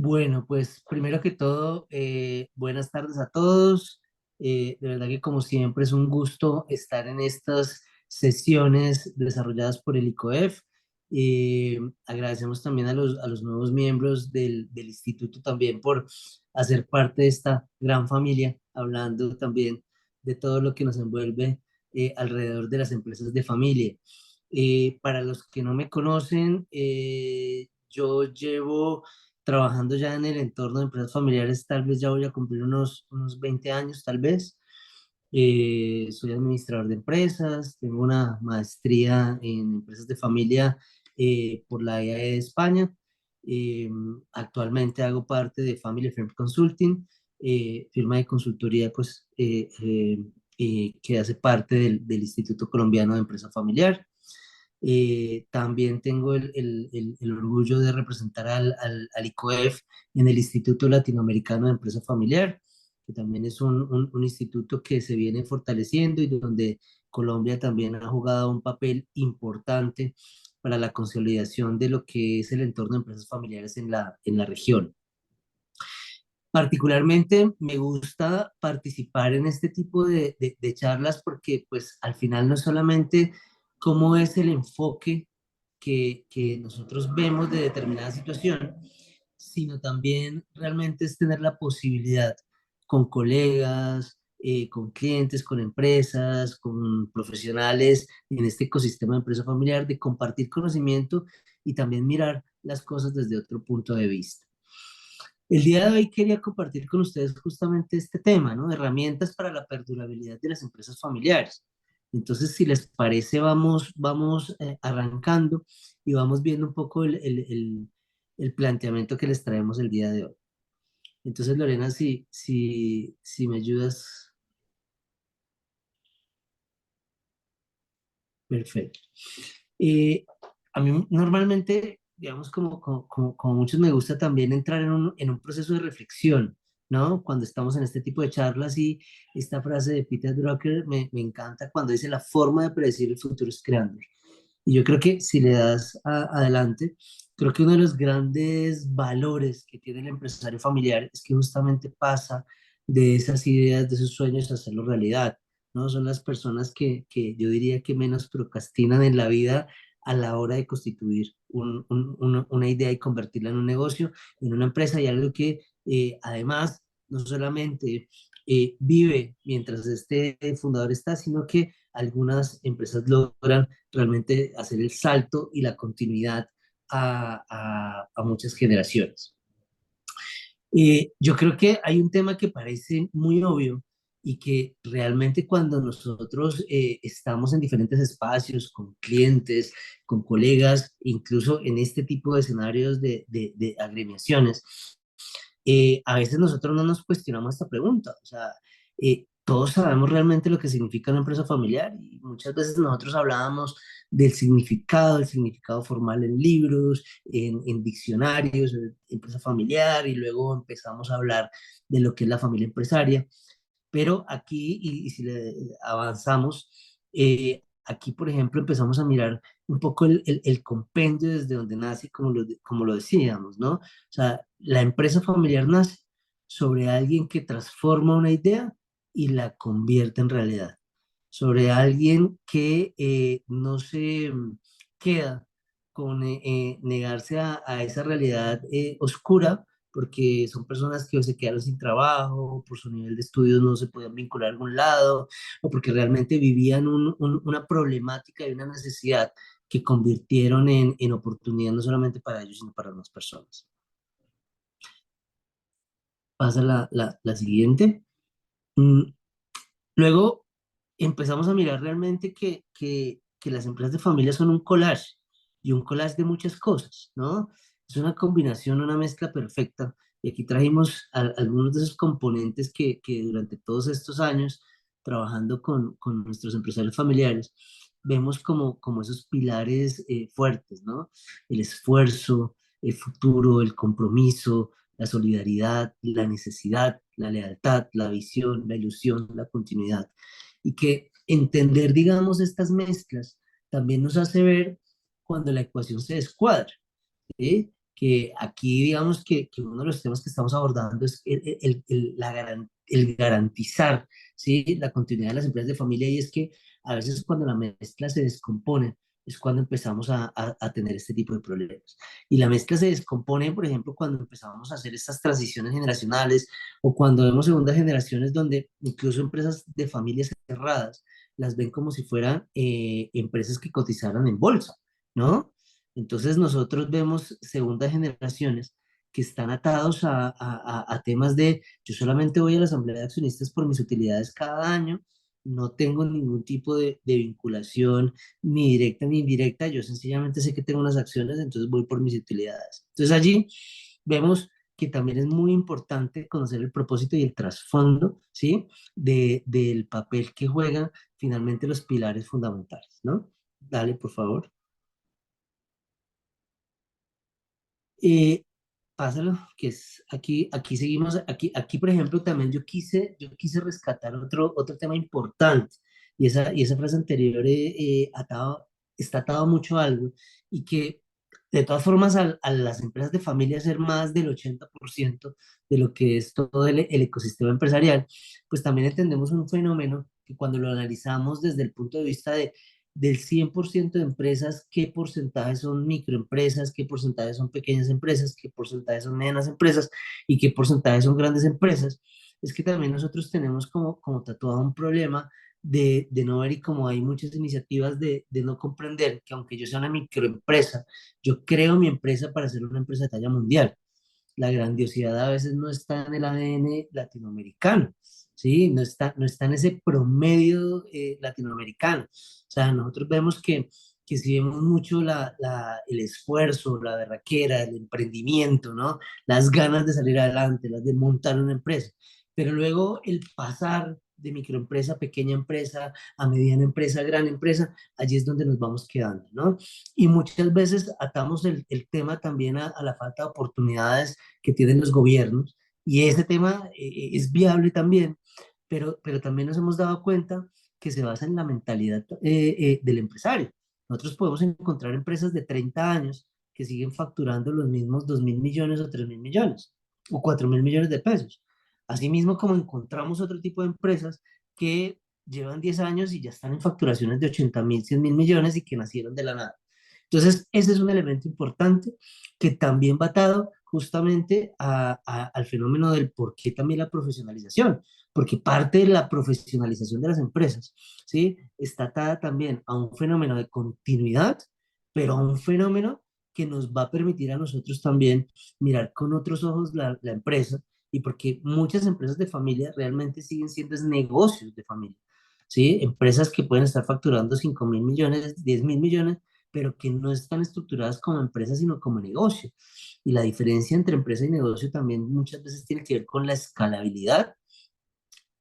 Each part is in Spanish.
Bueno, pues primero que todo, buenas tardes a todos. De verdad que como siempre es un gusto estar en estas sesiones desarrolladas por el ICOEF. Agradecemos también a los nuevos miembros del instituto también por hacer parte de esta gran familia, hablando también de todo lo que nos envuelve alrededor de las empresas de familia. Para los que no me conocen, yo llevo trabajando ya en el entorno de empresas familiares, tal vez ya voy a cumplir unos 20 años, tal vez. Soy administrador de empresas, tengo una maestría en empresas de familia por la IAE de España. Eh, Actualmente hago parte de Family Firm Consulting, firma de consultoría pues, que hace parte del Instituto Colombiano de Empresa Familiar. También tengo el orgullo de representar al ICOEF en el Instituto Latinoamericano de Empresa Familiar, que también es un instituto que se viene fortaleciendo y donde Colombia también ha jugado un papel importante para la consolidación de lo que es el entorno de empresas familiares en la región. Particularmente me gusta participar en este tipo de charlas porque pues al final no es solamente cómo es el enfoque que nosotros vemos de determinada situación, sino también realmente es tener la posibilidad con colegas, con clientes, con empresas, con profesionales en este ecosistema de empresa familiar, de compartir conocimiento y también mirar las cosas desde otro punto de vista. El día de hoy quería compartir con ustedes justamente este tema, ¿no? Herramientas para la perdurabilidad de las empresas familiares. Entonces, si les parece, vamos arrancando y vamos viendo un poco el planteamiento que les traemos el día de hoy. Entonces, Lorena, si me ayudas, perfecto. Eh, a mí normalmente, digamos, como muchos me gusta también entrar en un proceso de reflexión, ¿no? Cuando estamos en este tipo de charlas y esta frase de Peter Drucker me encanta cuando dice la forma de predecir el futuro es creando. Y yo creo que si le das adelante, creo que uno de los grandes valores que tiene el empresario familiar es que justamente pasa de esas ideas, de esos sueños a hacerlo realidad, ¿no? Son las personas que yo diría que menos procrastinan en la vida a la hora de constituir una idea y convertirla en un negocio, en una empresa y algo que además no solamente vive mientras este fundador está, sino que algunas empresas logran realmente hacer el salto y la continuidad a muchas generaciones. Yo creo que hay un tema que parece muy obvio y que realmente cuando nosotros estamos en diferentes espacios, con clientes, con colegas, incluso en este tipo de escenarios de agremiaciones, a veces nosotros no nos cuestionamos esta pregunta. O sea, todos sabemos realmente lo que significa una empresa familiar y muchas veces nosotros hablábamos del significado formal en libros, en diccionarios, empresa familiar, y luego empezamos a hablar de lo que es la familia empresaria. Pero aquí, y si le avanzamos, aquí, por ejemplo, empezamos a mirar un poco el compendio desde donde nace, como lo decíamos, ¿no? O sea, la empresa familiar nace sobre alguien que transforma una idea y la convierte en realidad, sobre alguien que no se queda con negarse a esa realidad oscura, porque son personas que o se quedaron sin trabajo, por su nivel de estudios no se podían vincular a algún lado, o porque realmente vivían una problemática y una necesidad que convirtieron en oportunidad no solamente para ellos, sino para las personas. Pasa la siguiente. Mm, Luego empezamos a mirar realmente que las empresas de familia son un collage y un collage de muchas cosas, ¿no? Es una combinación, una mezcla perfecta. Y aquí trajimos algunos de esos componentes que durante todos estos años, trabajando con nuestros empresarios familiares, vemos como esos pilares fuertes, ¿no? El esfuerzo, el futuro, el compromiso, la solidaridad, la necesidad, la lealtad, la visión, la ilusión, la continuidad. Y que entender, digamos, estas mezclas también nos hace ver cuando la ecuación se descuadra, ¿sí? que aquí digamos que uno de los temas que estamos abordando es el garantizar, ¿sí? La continuidad de las empresas de familia y es que a veces cuando la mezcla se descompone es cuando empezamos a tener este tipo de problemas. Y la mezcla se descompone, por ejemplo, cuando empezamos a hacer estas transiciones generacionales o cuando vemos segundas generaciones donde incluso empresas de familias cerradas las ven como si fueran empresas que cotizaran en bolsa, ¿no? Entonces nosotros vemos segundas generaciones que están atados a temas de yo solamente voy a la asamblea de accionistas por mis utilidades cada año, no tengo ningún tipo de vinculación ni directa ni indirecta, yo sencillamente sé que tengo unas acciones, entonces voy por mis utilidades. Entonces allí vemos que también es muy importante conocer el propósito y el trasfondo, ¿sí? Del papel que juegan finalmente los pilares fundamentales, ¿no? Dale, por favor. Eh, Pásalo, que es aquí seguimos, aquí por ejemplo también yo quise rescatar otro tema importante y esa frase anterior está atado mucho a algo y que de todas formas a las empresas de familia ser más del 80% de lo que es todo el ecosistema empresarial, pues también entendemos un fenómeno que cuando lo analizamos desde el punto de vista del 100% de empresas, qué porcentaje son microempresas, qué porcentaje son pequeñas empresas, qué porcentaje son medianas empresas y qué porcentaje son grandes empresas, es que también nosotros tenemos como tatuado un problema de no ver y como hay muchas iniciativas de no comprender que aunque yo sea una microempresa, yo creo mi empresa para ser una empresa de talla mundial. La grandiosidad a veces no está en el ADN latinoamericano, ¿sí? No está en ese promedio latinoamericano. O sea, nosotros vemos que si vemos mucho el esfuerzo, la berraquera, el emprendimiento, ¿no? Las ganas de salir adelante, las de montar una empresa, pero luego el pasar de microempresa, pequeña empresa, a mediana empresa, gran empresa, allí es donde nos vamos quedando, ¿no? Y muchas veces atamos el tema también a la falta de oportunidades que tienen los gobiernos, y ese tema es viable también, pero también nos hemos dado cuenta que se basa en la mentalidad del empresario. Nosotros podemos encontrar empresas de 30 años que siguen facturando los mismos 2.000 millones o 3.000 millones o 4.000 millones de pesos. Asimismo, como encontramos otro tipo de empresas que llevan 10 años y ya están en facturaciones de 80.000, 100.000 millones y que nacieron de la nada. Entonces, ese es un elemento importante que también va atado justamente al fenómeno del por qué también la profesionalización, porque parte de la profesionalización de las empresas, ¿sí? Está atada también a un fenómeno de continuidad, pero a un fenómeno que nos va a permitir a nosotros también mirar con otros ojos la empresa, y porque muchas empresas de familia realmente siguen siendo negocios de familia, ¿sí? Empresas que pueden estar facturando 5.000 millones, 10.000 millones, pero que no están estructuradas como empresas, sino como negocio. Y la diferencia entre empresa y negocio también muchas veces tiene que ver con la escalabilidad,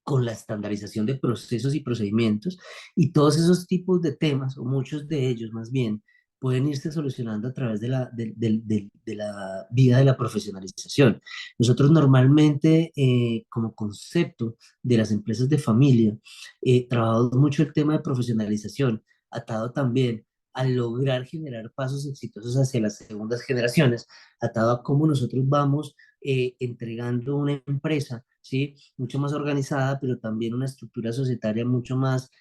con la estandarización de procesos y procedimientos, y todos esos tipos de temas, o muchos de ellos más bien, pueden irse solucionando a través de la vida de la profesionalización. Nosotros normalmente, como concepto de las empresas de familia, trabajamos mucho el tema de profesionalización, atado también a lograr generar pasos exitosos hacia las segundas generaciones, atado a cómo nosotros vamos entregando una empresa, ¿sí? Mucho más organizada, pero también una estructura societaria mucho más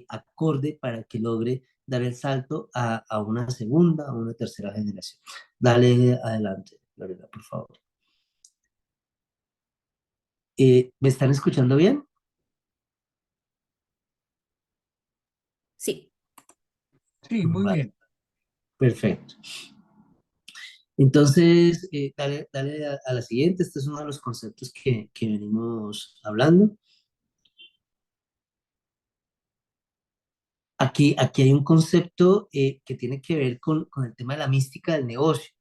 acorde para que logre dar el salto a una segunda, a una tercera generación. Dale adelante, Lorena, por favor. ¿Me están escuchando bien? Sí, Sí, muy Vale, bien. perfecto. Entonces, dale a la siguiente. Este es uno de los conceptos que venimos hablando. Aquí hay un concepto que tiene que ver con el tema de la mística del negocio.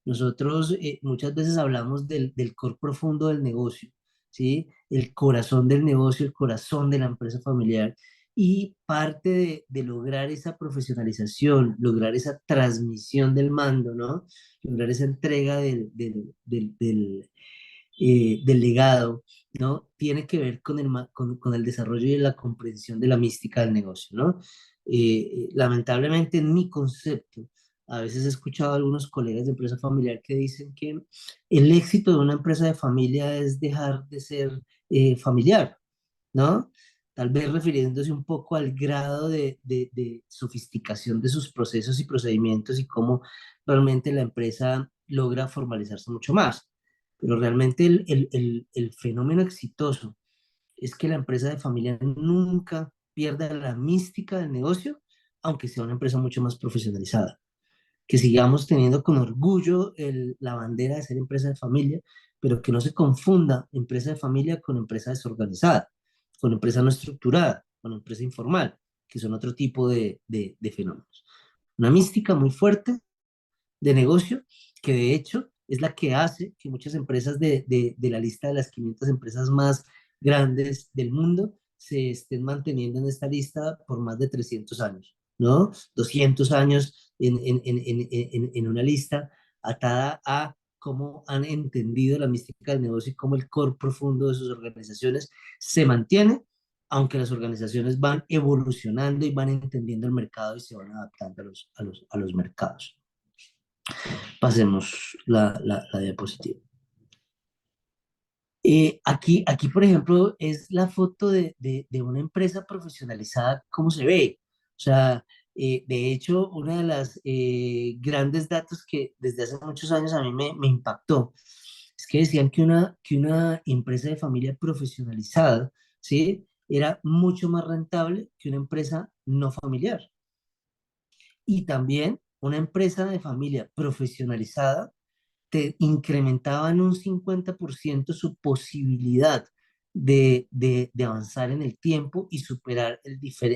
Nosotros muchas veces hablamos del core profundo del negocio, ¿sí? El corazón del negocio, el corazón de la empresa familiar. Y parte de lograr esa profesionalización, lograr esa transmisión del mando, ¿no? Lograr esa entrega del legado, ¿no? Tiene que ver con el desarrollo y la comprensión de la mística del negocio, ¿no? Lamentablemente en mi concepto, A veces he escuchado a algunos colegas de empresa familiar que dicen que el éxito de una empresa de familia es dejar de ser familiar, ¿no? Tal vez refiriéndose un poco al grado de sofisticación de sus procesos y procedimientos y cómo realmente la empresa logra formalizarse mucho más. Pero realmente el fenómeno exitoso es que la empresa de familia nunca pierda la mística del negocio, aunque sea una empresa mucho más profesionalizada. Que sigamos teniendo con orgullo la bandera de ser empresa de familia, pero que no se confunda empresa de familia con empresa desorganizada, con empresa no estructurada, con empresa informal, que son otro tipo de fenómenos. Una mística muy fuerte de negocio, que de hecho es la que hace que muchas empresas de la lista de las 500 empresas más grandes del mundo se estén manteniendo en esta lista por más de 300 años, ¿no? 200 años en una lista atada a cómo han entendido la mística del negocio y cómo el core profundo de sus organizaciones se mantiene, aunque las organizaciones van evolucionando y van entendiendo el mercado y se van adaptando a los mercados. Pasemos la diapositiva. Aquí, por ejemplo, es la foto de una empresa profesionalizada, cómo se ve. O sea, de hecho, una de las grandes datos que desde hace muchos años a mí me impactó es que decían que una empresa de familia profesionalizada, ¿sí? Era mucho más rentable que una empresa no familiar. Y también una empresa de familia profesionalizada te incrementaban un 50% su posibilidad de avanzar en el tiempo y superar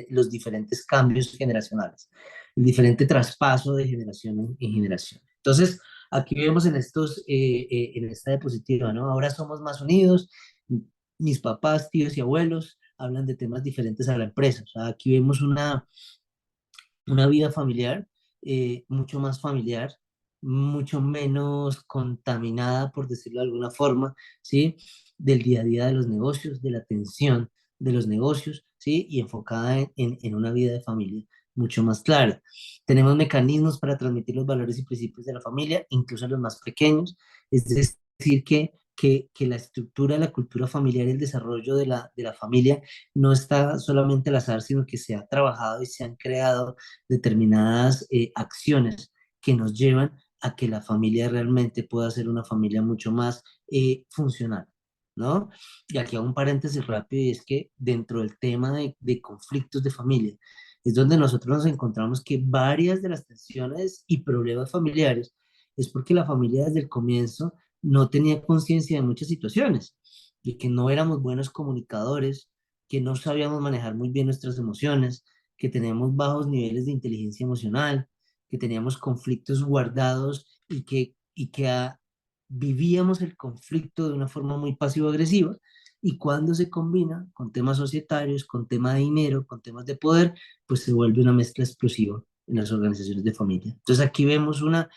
los diferentes cambios generacionales, el diferente traspaso de generación en generación. Entonces, aquí vemos en esta diapositiva, ¿no? Ahora somos más unidos, mis papás, tíos y abuelos hablan de temas diferentes a la empresa. O sea, aquí vemos una vida familiar, mucho más familiar, mucho menos contaminada, por decirlo de alguna forma, ¿sí? Del día a día de los negocios, de la atención de los negocios, ¿sí? Y enfocada en una vida de familia mucho más clara. Tenemos mecanismos para transmitir los valores y principios de la familia, incluso a los más pequeños, es decir, que la estructura, la cultura familiar y el desarrollo de la familia no está solamente al azar, sino que se ha trabajado y se han creado determinadas acciones que nos llevan a que la familia realmente pueda ser una familia mucho más funcional, ¿no? Y aquí hago un paréntesis rápido y es que dentro del tema de conflictos de familia es donde nosotros nos encontramos que varias de las tensiones y problemas familiares es porque la familia desde el comienzo no tenía conciencia de muchas situaciones, de que no éramos buenos comunicadores, que no sabíamos manejar muy bien nuestras emociones, que teníamos bajos niveles de inteligencia emocional, que teníamos conflictos guardados y que vivíamos el conflicto de una forma muy pasivo-agresiva. Y cuando se combina con temas societarios, con temas de dinero, con temas de poder, pues se vuelve una mezcla explosiva en las organizaciones de familia. Entonces aquí vemos una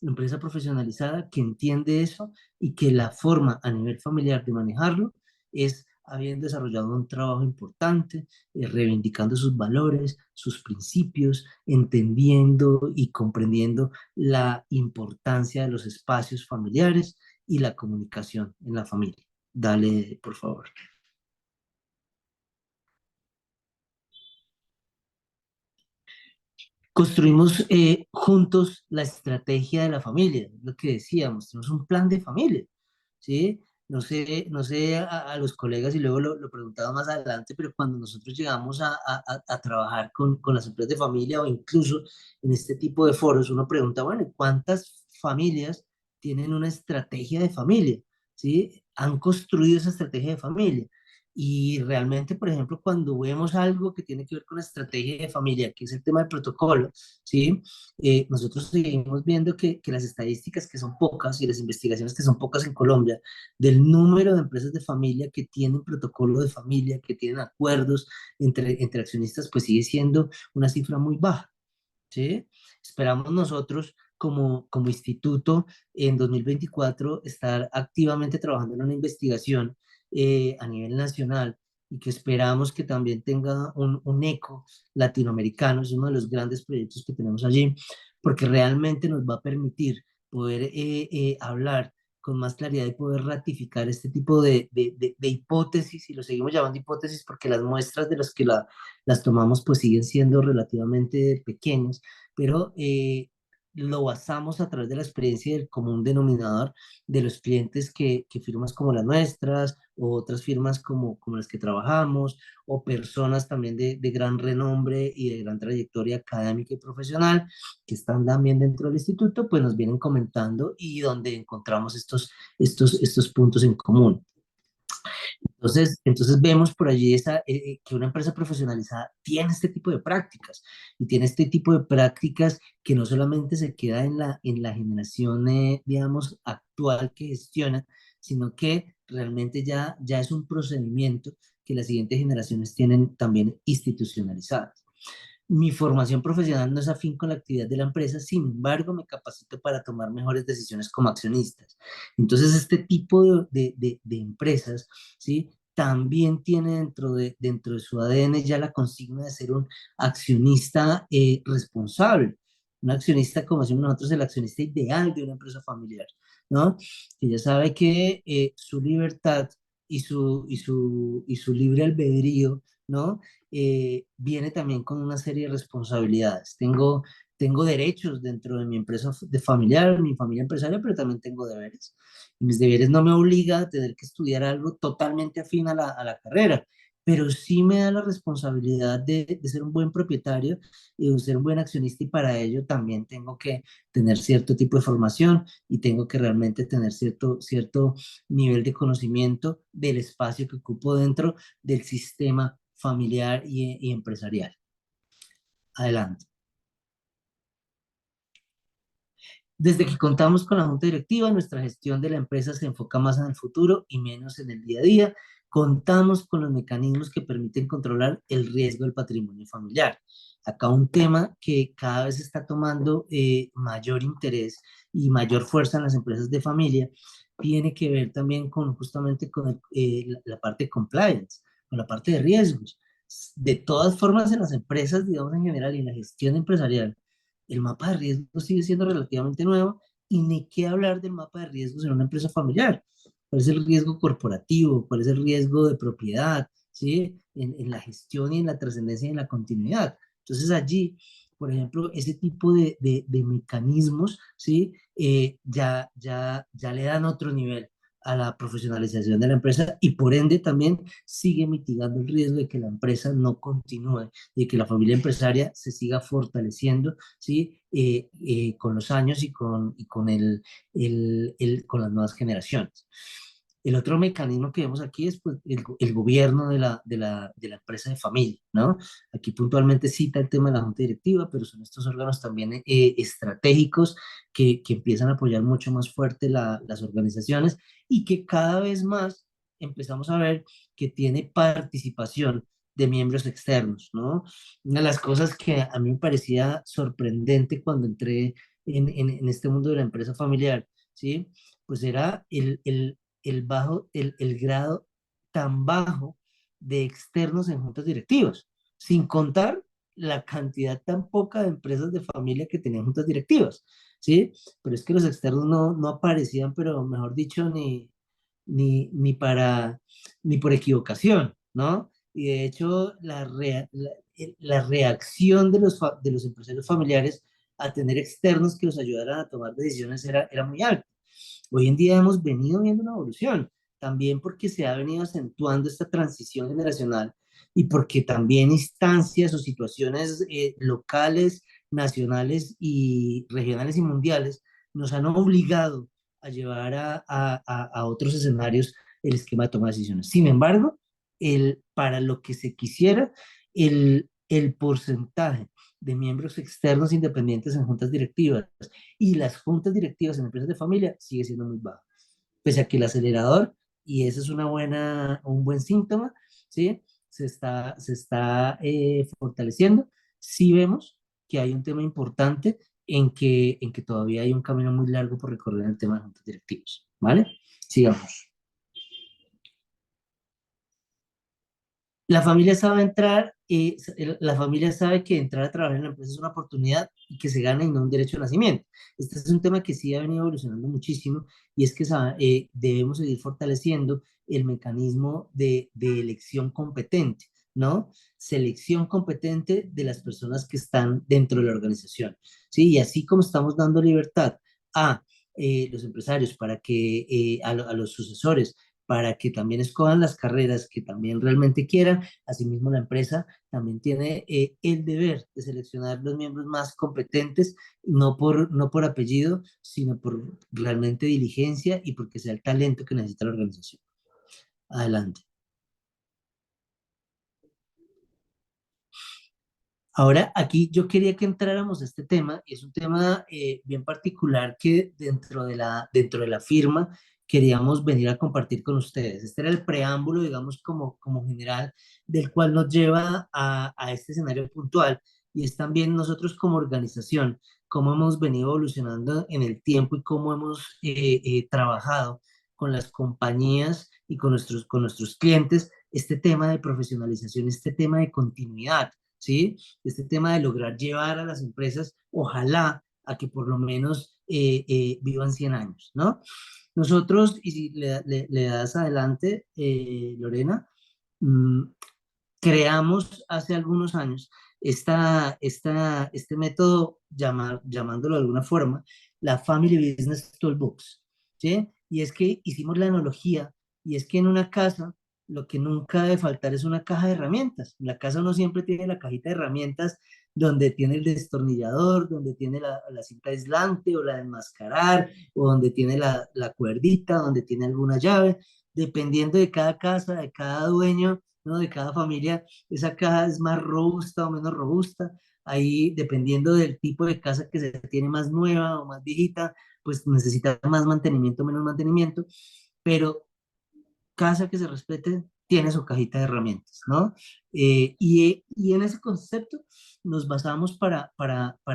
empresa profesionalizada que entiende eso y que la forma a nivel familiar de manejarlo es habiendo desarrollado un trabajo importante, reivindicando sus valores, sus principios, entendiendo y comprendiendo la importancia de los espacios familiares y la comunicación en la familia. Dale, por favor. Construimos juntos la estrategia de la familia, es lo que decíamos, tenemos un plan de familia, ¿sí? No sé a los colegas y luego lo preguntaba más adelante, pero cuando nosotros llegamos a trabajar con las empresas de familia o incluso en este tipo de foros, uno pregunta, bueno, ¿cuántas familias tienen una estrategia de familia? ¿Sí? ¿Han construido esa estrategia de familia? Y realmente, por ejemplo, cuando vemos algo que tiene que ver con la estrategia de familia, que es el tema del protocolo, ¿sí? Nosotros seguimos viendo que las estadísticas que son pocas y las investigaciones que son pocas en Colombia, del número de empresas de familia que tienen protocolo de familia, que tienen acuerdos entre accionistas, pues sigue siendo una cifra muy baja, ¿sí? Esperamos nosotros como instituto en 2024 estar activamente trabajando en una investigación a nivel nacional y que esperamos que también tenga un eco latinoamericano, es uno de los grandes proyectos que tenemos allí, porque realmente nos va a permitir poder hablar con más claridad y poder ratificar este tipo de hipótesis, y lo seguimos llamando hipótesis porque las muestras de las que las tomamos pues siguen siendo relativamente pequeñas, pero lo basamos a través de la experiencia del común denominador de los clientes que firmas como las nuestras, o otras firmas como las que trabajamos, o personas también de gran renombre y de gran trayectoria académica y profesional que están también dentro del instituto, pues nos vienen comentando y donde encontramos estos puntos en común. Entonces vemos por allí que una empresa profesionalizada tiene este tipo de prácticas, y tiene este tipo de prácticas que no solamente se queda en la generación, digamos, actual que gestiona, sino que realmente ya es un procedimiento que las siguientes generaciones tienen también institucionalizado. Mi formación profesional no es afín con la actividad de la empresa, sin embargo, me capacito para tomar mejores decisiones como accionistas. Entonces, este tipo de empresas, ¿sí? También tiene dentro de su ADN ya la consigna de ser un accionista responsable, un accionista, como decimos nosotros, el accionista ideal de una empresa familiar, ¿no? Que ya sabe que su libertad y su libre albedrío, ¿no? Viene también con una serie de responsabilidades. Tengo derechos dentro de mi empresa de familiar, mi familia empresaria, pero también tengo deberes. Y mis deberes no me obligan a tener que estudiar algo totalmente afín a la carrera, pero sí me da la responsabilidad de ser un buen propietario y de ser un buen accionista, y para ello también tengo que tener cierto tipo de formación, y tengo que realmente tener cierto nivel de conocimiento del espacio que ocupo dentro del sistema familiar y empresarial. Adelante. Desde que contamos con la junta directiva, nuestra gestión de la empresa se enfoca más en el futuro y menos en el día a día. Contamos con los mecanismos que permiten controlar el riesgo del patrimonio familiar. Acá un tema que cada vez está tomando mayor interés y mayor fuerza en las empresas de familia tiene que ver también justamente con la parte de compliance, con la parte de riesgos. De todas formas, en las empresas, digamos en general, y en la gestión empresarial, el mapa de riesgos sigue siendo relativamente nuevo, y ni qué hablar del mapa de riesgos en una empresa familiar. ¿Cuál es el riesgo corporativo? ¿Cuál es el riesgo de propiedad? ¿Sí? En la gestión y en la trascendencia y en la continuidad. Entonces allí, por ejemplo, ese tipo de mecanismos, ¿sí? Ya le dan otro nivel a la profesionalización de la empresa, y por ende también sigue mitigando el riesgo de que la empresa no continúe, y de que la familia empresaria se siga fortaleciendo, ¿sí? Con los años y con las nuevas generaciones. El otro mecanismo que vemos aquí es pues, el gobierno de la empresa de familia, ¿no? Aquí puntualmente cita el tema de la junta directiva, pero son estos órganos también estratégicos que empiezan a apoyar mucho más fuerte las organizaciones, y que cada vez más empezamos a ver que tiene participación de miembros externos, ¿no? Una de las cosas que a mí me parecía sorprendente cuando entré en este mundo de la empresa familiar, ¿sí? Pues era el grado tan bajo de externos en juntas directivas, sin contar la cantidad tan poca de empresas de familia que tenían juntas directivas, ¿sí? Pero es que los externos no aparecían, pero mejor dicho, ni ni por equivocación, ¿no? Y de hecho, la reacción de los empresarios familiares a tener externos que los ayudaran a tomar decisiones era muy alta. Hoy en día hemos venido viendo una evolución, también porque se ha venido acentuando esta transición generacional, y porque también instancias o situaciones locales, nacionales y regionales y mundiales nos han obligado a llevar a otros escenarios el esquema de toma de decisiones. Sin embargo, para lo que se quisiera, el porcentaje de miembros externos independientes en juntas directivas y las juntas directivas en empresas de familia sigue siendo muy bajo. Pese a que el acelerador, y eso es un buen síntoma, ¿sí? Se está fortaleciendo. Sí vemos que hay un tema importante en que todavía hay un camino muy largo por recorrer en el tema de juntas directivos, ¿vale? Sigamos. La familia sabe entrar, la familia sabe que entrar a trabajar en la empresa es una oportunidad y que se gana y no un derecho de nacimiento. Este es un tema que sí ha venido evolucionando muchísimo y es que debemos seguir fortaleciendo el mecanismo de elección competente, ¿no? Selección competente de las personas que están dentro de la organización, ¿sí? Y así como estamos dando libertad a los empresarios para que, a los sucesores, para que también escojan las carreras que también realmente quieran. Asimismo, la empresa también tiene el deber de seleccionar los miembros más competentes, no por apellido, sino por realmente diligencia y porque sea el talento que necesita la organización. Adelante. Ahora, aquí yo quería que entráramos a este tema, y es un tema bien particular que dentro de la firma queríamos venir a compartir con ustedes. Este era el preámbulo, digamos, como general, del cual nos lleva a este escenario puntual, y es también nosotros como organización, cómo hemos venido evolucionando en el tiempo y cómo hemos trabajado con las compañías y con nuestros clientes este tema de profesionalización, este tema de continuidad. ¿Sí? Este tema de lograr llevar a las empresas, ojalá, a que por lo menos vivan 100 años, ¿no? Nosotros, y si le das adelante, Lorena, mm, creamos hace algunos años este método, llamándolo de alguna forma, la Family Business Toolbox, ¿sí? Y es que hicimos la analogía, y es que en una casa lo que nunca debe faltar es una caja de herramientas. En la casa uno siempre tiene la cajita de herramientas donde tiene el destornillador, donde tiene la cinta aislante o la de enmascarar, o donde tiene la cuerdita, donde tiene alguna llave, dependiendo de cada casa, de cada dueño, ¿no? De cada familia, esa caja es más robusta o menos robusta. Ahí, dependiendo del tipo de casa que se tiene, más nueva o más viejita, pues necesita más mantenimiento o menos mantenimiento, pero casa que se respete tiene su cajita de herramientas, ¿no? Y en ese concepto nos basamos para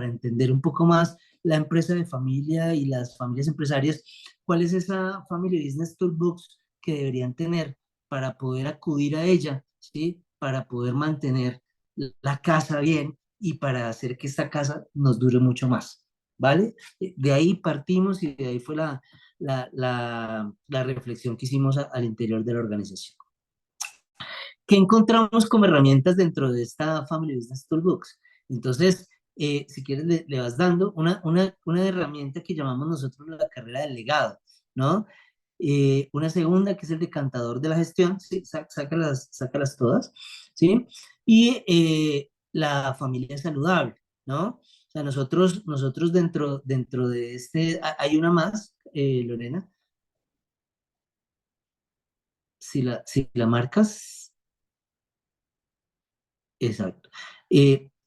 entender un poco más la empresa de familia y las familias empresarias, cuál es esa Family Business Toolbox que deberían tener para poder acudir a ella, ¿sí? Para poder mantener la casa bien y para hacer que esta casa nos dure mucho más, ¿vale? De ahí partimos y de ahí fue la reflexión que hicimos al interior de la organización. ¿Qué encontramos como herramientas dentro de esta Family Business Toolbox? Entonces, si quieres, le vas dando una herramienta que llamamos nosotros la carrera del legado, ¿no? Una segunda que es el decantador de la gestión, ¿sí? Sácalas todas, ¿sí? Y la familia saludable, ¿no? O sea, nosotros dentro de este, hay una más, Lorena, si la marcas, exacto.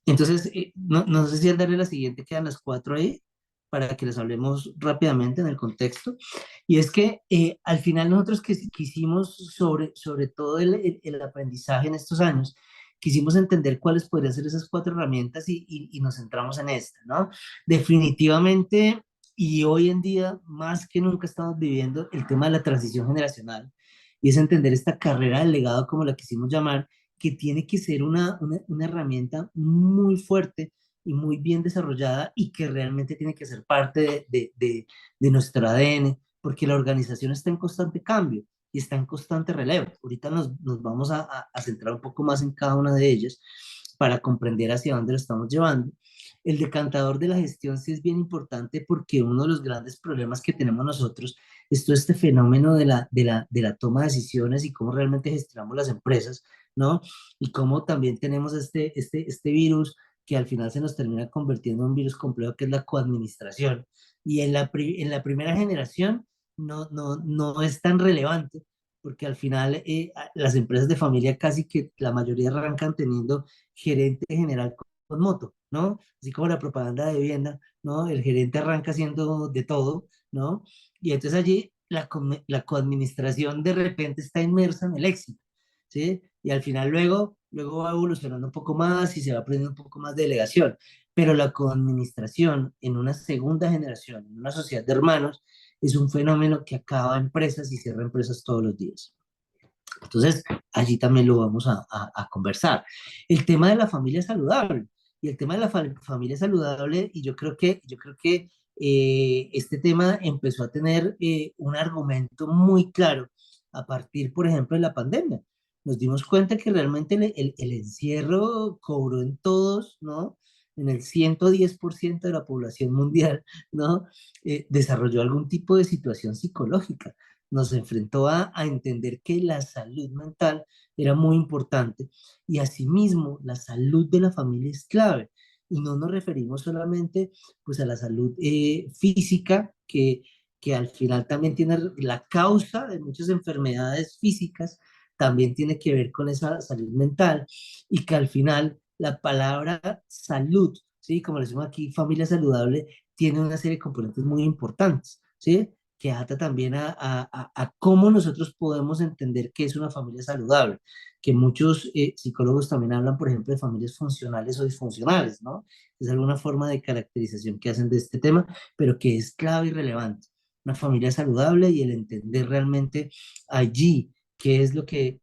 Entonces, no sé si al darle la siguiente quedan las cuatro ahí para que les hablemos rápidamente en el contexto. Y es que al final nosotros que quisimos sobre todo el aprendizaje en estos años, quisimos entender cuáles podrían ser esas cuatro herramientas y nos centramos en esta, ¿no? Definitivamente, y hoy en día más que nunca estamos viviendo el tema de la transición generacional y es entender esta carrera del legado como la quisimos llamar, que tiene que ser una herramienta muy fuerte y muy bien desarrollada y que realmente tiene que ser parte de nuestro ADN, porque la organización está en constante cambio y está en constante relevo. Ahorita nos vamos a centrar un poco más en cada una de ellas para comprender hacia dónde lo estamos llevando. El decantador de la gestión sí es bien importante porque uno de los grandes problemas que tenemos nosotros es todo este fenómeno de la toma de decisiones y cómo realmente gestionamos las empresas, ¿no? Y cómo también tenemos este virus que al final se nos termina convirtiendo en un virus complejo que es la coadministración. Y en la primera generación no es tan relevante porque al final las empresas de familia casi que la mayoría arrancan teniendo gerente general con moto, ¿no? Así como la propaganda de vivienda, ¿no? El gerente arranca haciendo de todo, ¿no? Y entonces allí la coadministración de repente está inmersa en el éxito, ¿sí? Y al final luego va evolucionando un poco más y se va aprendiendo un poco más de delegación. Pero la coadministración en una segunda generación, en una sociedad de hermanos, es un fenómeno que acaba empresas y cierra empresas todos los días. Entonces, allí también lo vamos a conversar. El tema de la familia saludable, y el tema de la familia saludable, y yo creo que este tema empezó a tener un argumento muy claro a partir, por ejemplo, de la pandemia. Nos dimos cuenta que realmente el encierro cobró en todos, ¿no? En el 110% de la población mundial, ¿no? Desarrolló algún tipo de situación psicológica, nos enfrentó a entender que la salud mental era muy importante y asimismo la salud de la familia es clave. Y no nos referimos solamente pues a la salud física, que al final también tiene la causa de muchas enfermedades físicas, también tiene que ver con esa salud mental y que al final la palabra salud, ¿sí? Como le decimos aquí, familia saludable, tiene una serie de componentes muy importantes, ¿sí? Que ata también a cómo nosotros podemos entender qué es una familia saludable, que muchos psicólogos también hablan, por ejemplo, de familias funcionales o disfuncionales, ¿no? Es alguna forma de caracterización que hacen de este tema, pero que es clave y relevante. Una familia saludable y el entender realmente allí qué es lo que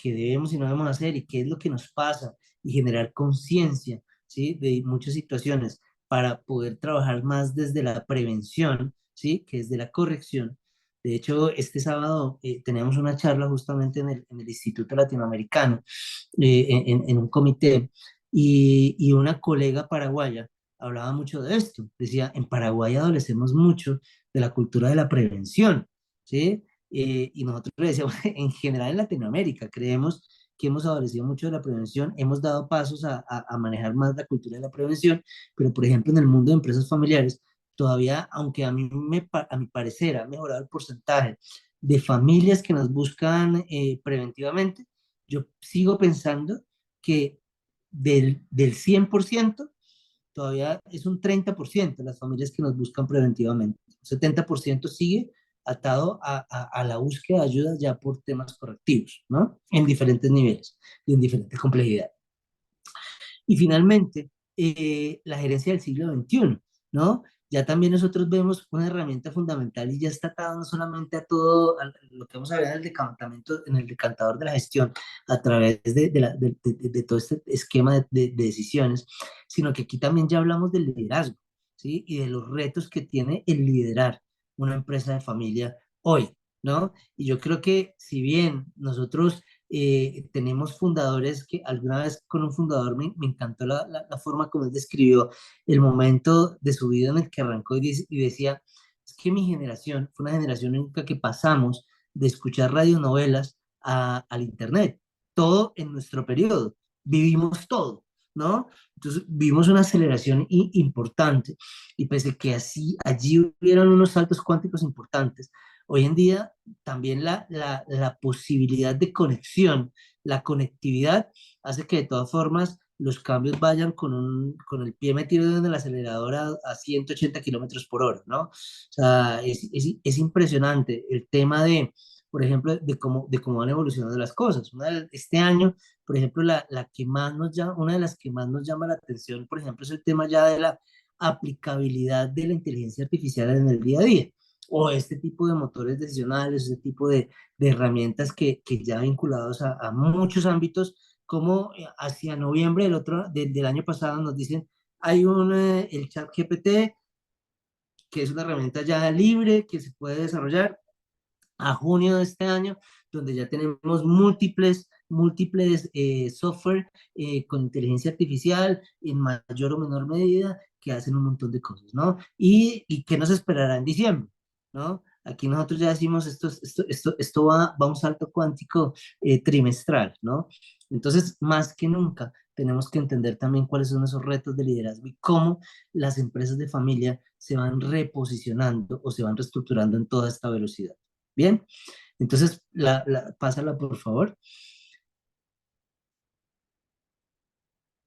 debemos y no debemos hacer y qué es lo que nos pasa y generar conciencia, ¿sí? De muchas situaciones para poder trabajar más desde la prevención, ¿sí? Que es de la corrección. De hecho, este sábado teníamos una charla justamente en el Instituto Latinoamericano, en un comité, y una colega paraguaya hablaba mucho de esto. Decía, en Paraguay adolecemos mucho de la cultura de la prevención, ¿sí? Y nosotros le decíamos, en general en Latinoamérica, creemos que hemos adolecido mucho de la prevención, hemos dado pasos a manejar más la cultura de la prevención, pero por ejemplo en el mundo de empresas familiares, todavía, aunque a mi parecer ha mejorado el porcentaje de familias que nos buscan preventivamente, yo sigo pensando que del 100% todavía es un 30% las familias que nos buscan preventivamente. Un 70% sigue atado a la búsqueda de ayuda ya por temas correctivos, ¿no? En diferentes niveles y en diferentes complejidades. Y finalmente, la gerencia del siglo XXI, ¿no? Ya también nosotros vemos una herramienta fundamental y ya está atado no solamente a todo lo que vamos a ver en el decantamiento, en el decantador de la gestión, a través de todo este esquema de decisiones, sino que aquí también ya hablamos del liderazgo, ¿sí? Y de los retos que tiene el liderar una empresa de familia hoy, ¿no? Y yo creo que si bien nosotros tenemos fundadores que alguna vez con un fundador me encantó la forma como él describió el momento de su vida en el que arrancó y decía, es que mi generación fue una generación única que pasamos de escuchar radionovelas al internet, todo en nuestro periodo, vivimos todo, ¿no? Entonces vimos una aceleración importante y pese que así allí hubieron unos saltos cuánticos importantes, hoy en día también la posibilidad de conexión, la conectividad, hace que de todas formas los cambios vayan con el pie metido en el acelerador a 180 kilómetros por hora, ¿no? O sea, es impresionante el tema por ejemplo, de cómo van evolucionando las cosas. Este año, por ejemplo, una de las que más nos llama la atención, por ejemplo, es el tema ya de la aplicabilidad de la inteligencia artificial en el día a día o este tipo de motores decisionales, este tipo de herramientas que ya vinculados a muchos ámbitos, como hacia noviembre del año pasado nos dicen, el chat GPT, que es una herramienta ya libre, que se puede desarrollar a junio de este año, donde ya tenemos múltiples software con inteligencia artificial en mayor o menor medida que hacen un montón de cosas, ¿no? Y qué nos esperará en diciembre, ¿no? Aquí nosotros ya decimos, esto va a un salto cuántico trimestral, ¿no? Entonces, más que nunca, tenemos que entender también cuáles son esos retos de liderazgo y cómo las empresas de familia se van reposicionando o se van reestructurando en toda esta velocidad. Bien, entonces, pásala por favor.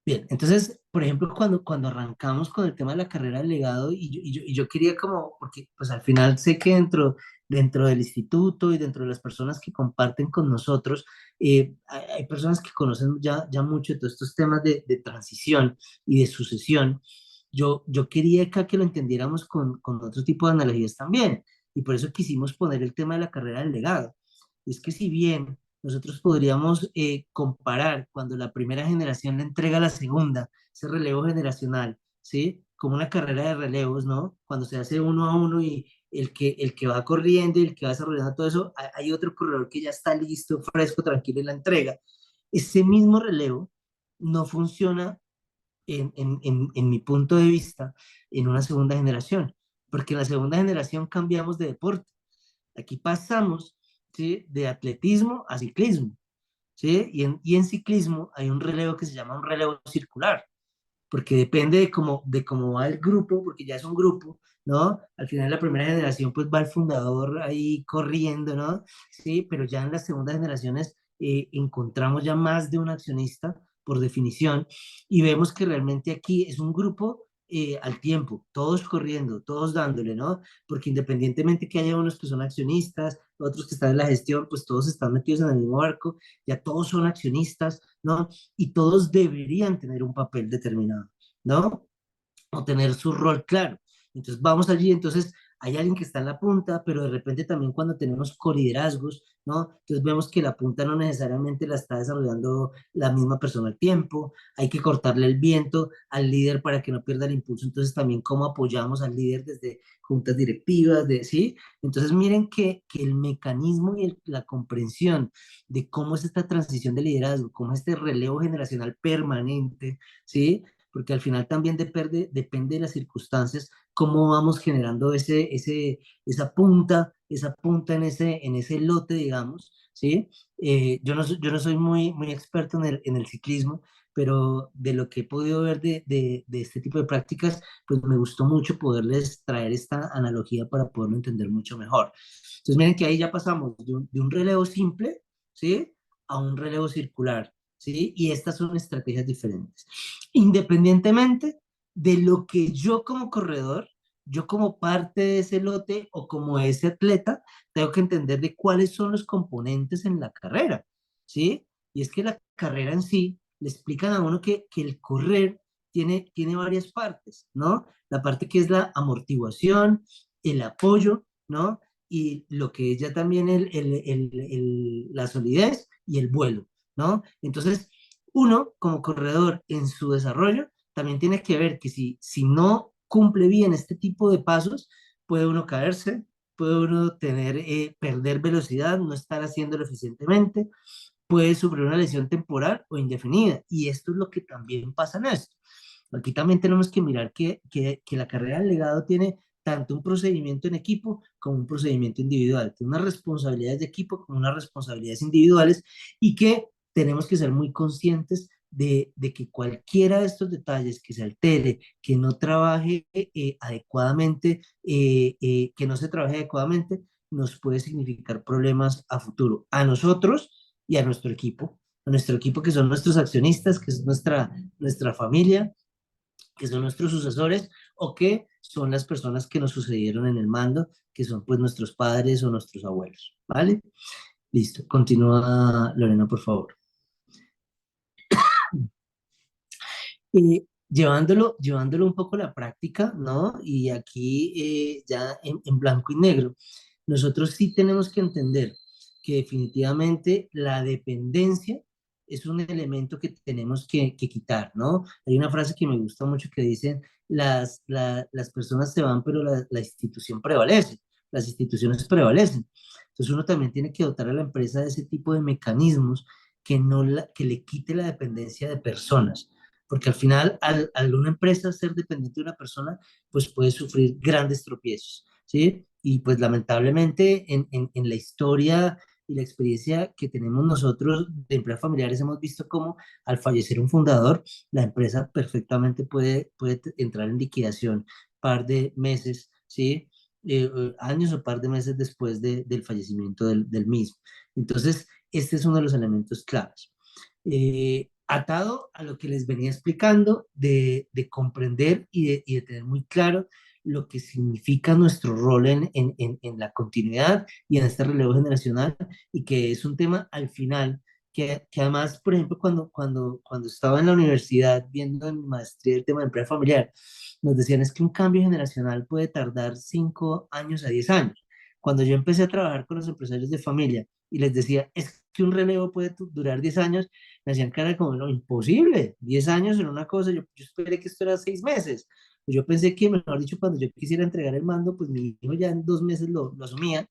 Bien, entonces, por ejemplo, cuando arrancamos con el tema de la carrera del legado, y yo quería como, porque pues al final sé que dentro del instituto y dentro de las personas que comparten con nosotros, hay personas que conocen ya mucho de todos estos temas de transición y de sucesión. Yo quería acá que lo entendiéramos con otro tipo de analogías también, y por eso quisimos poner el tema de la carrera del legado. Es que si bien nosotros podríamos comparar cuando la primera generación le entrega a la segunda, ese relevo generacional, ¿sí? Como una carrera de relevos, ¿no? Cuando se hace uno a uno y el que va corriendo y el que va desarrollando todo eso, hay otro corredor que ya está listo, fresco, tranquilo en la entrega. Ese mismo relevo no funciona en mi punto de vista en una segunda generación, porque en la segunda generación cambiamos de deporte. Aquí pasamos, ¿sí? De atletismo a ciclismo, ¿sí? Y en ciclismo hay un relevo que se llama un relevo circular, porque depende de cómo va el grupo, porque ya es un grupo, ¿no? Al final de la primera generación, pues va el fundador ahí corriendo, ¿no? Sí, pero ya en las segundas generaciones encontramos ya más de un accionista, por definición, y vemos que realmente aquí es un grupo al tiempo, todos corriendo, todos dándole, ¿no? Porque independientemente que haya unos que son accionistas, otros que están en la gestión, pues todos están metidos en el mismo barco, ya todos son accionistas, ¿no? Y todos deberían tener un papel determinado, ¿no? O tener su rol claro. Entonces vamos allí, entonces hay alguien que está en la punta, pero de repente también cuando tenemos coliderazgos, ¿no? Entonces vemos que la punta no necesariamente la está desarrollando la misma persona al tiempo, hay que cortarle el viento al líder para que no pierda el impulso, entonces también cómo apoyamos al líder desde juntas directivas, ¿sí? Entonces miren que el mecanismo y la comprensión de cómo es esta transición de liderazgo, cómo es este relevo generacional permanente, ¿sí? Porque al final también depende de las circunstancias, cómo vamos generando esa punta en ese lote, digamos, ¿sí? Yo no soy muy experto en el ciclismo, pero de lo que he podido ver de este tipo de prácticas, pues me gustó mucho poderles traer esta analogía para poderlo entender mucho mejor. Entonces, miren que ahí ya pasamos de un relevo simple, ¿sí? A un relevo circular, ¿sí? Y estas son estrategias diferentes. Independientemente de lo que yo como corredor, yo como parte de ese lote o como ese atleta, tengo que entender de cuáles son los componentes en la carrera, ¿sí? Y es que la carrera en sí, le explican a uno que el correr tiene varias partes, ¿no? La parte que es la amortiguación, el apoyo, ¿no? Y lo que es ya también la solidez y el vuelo, ¿no? Entonces, uno como corredor en su desarrollo también tiene que ver que si no cumple bien este tipo de pasos, puede uno caerse, puede uno perder velocidad, no estar haciéndolo eficientemente, puede sufrir una lesión temporal o indefinida. Y esto es lo que también pasa en esto. Aquí también tenemos que mirar que la carrera del legado tiene tanto un procedimiento en equipo como un procedimiento individual. Tiene unas responsabilidades de equipo como unas responsabilidades individuales y que tenemos que ser muy conscientes de que cualquiera de estos detalles que se altere, que no trabaje adecuadamente, que no se trabaje adecuadamente, nos puede significar problemas a futuro, a nosotros y a nuestro equipo que son nuestros accionistas, que es nuestra familia, que son nuestros sucesores o que son las personas que nos sucedieron en el mando, que son pues nuestros padres o nuestros abuelos, ¿vale? Listo, continúa Lorena, por favor. Llevándolo un poco a la práctica, ¿no? Y aquí ya en blanco y negro, nosotros sí tenemos que entender que definitivamente la dependencia es un elemento que tenemos que quitar, ¿no? Hay una frase que me gusta mucho que dicen, las personas se van, pero la institución prevalece, las instituciones prevalecen. Entonces uno también tiene que dotar a la empresa de ese tipo de mecanismos que le quite la dependencia de personas porque al final, al una empresa ser dependiente de una persona, pues puede sufrir grandes tropiezos, ¿sí? Y pues lamentablemente en la historia y la experiencia que tenemos nosotros de empleados familiares hemos visto cómo al fallecer un fundador, la empresa perfectamente puede entrar en liquidación par de meses, ¿sí? Años o par de meses después del fallecimiento del mismo. Entonces, este es uno de los elementos claves atado a lo que les venía explicando, de comprender y de tener muy claro lo que significa nuestro rol en la continuidad y en este relevo generacional, y que es un tema al final, que además, por ejemplo, cuando estaba en la universidad viendo en mi maestría el tema de empleo familiar, nos decían es que un cambio generacional puede tardar 5 años a 10 años. Cuando yo empecé a trabajar con los empresarios de familia y les decía, es que un relevo puede durar 10 años, me hacían cara como, no, imposible, 10 años en una cosa, yo esperé que esto era 6 meses. Pues yo pensé que, mejor dicho, cuando yo quisiera entregar el mando, pues mi hijo ya en 2 meses lo asumía,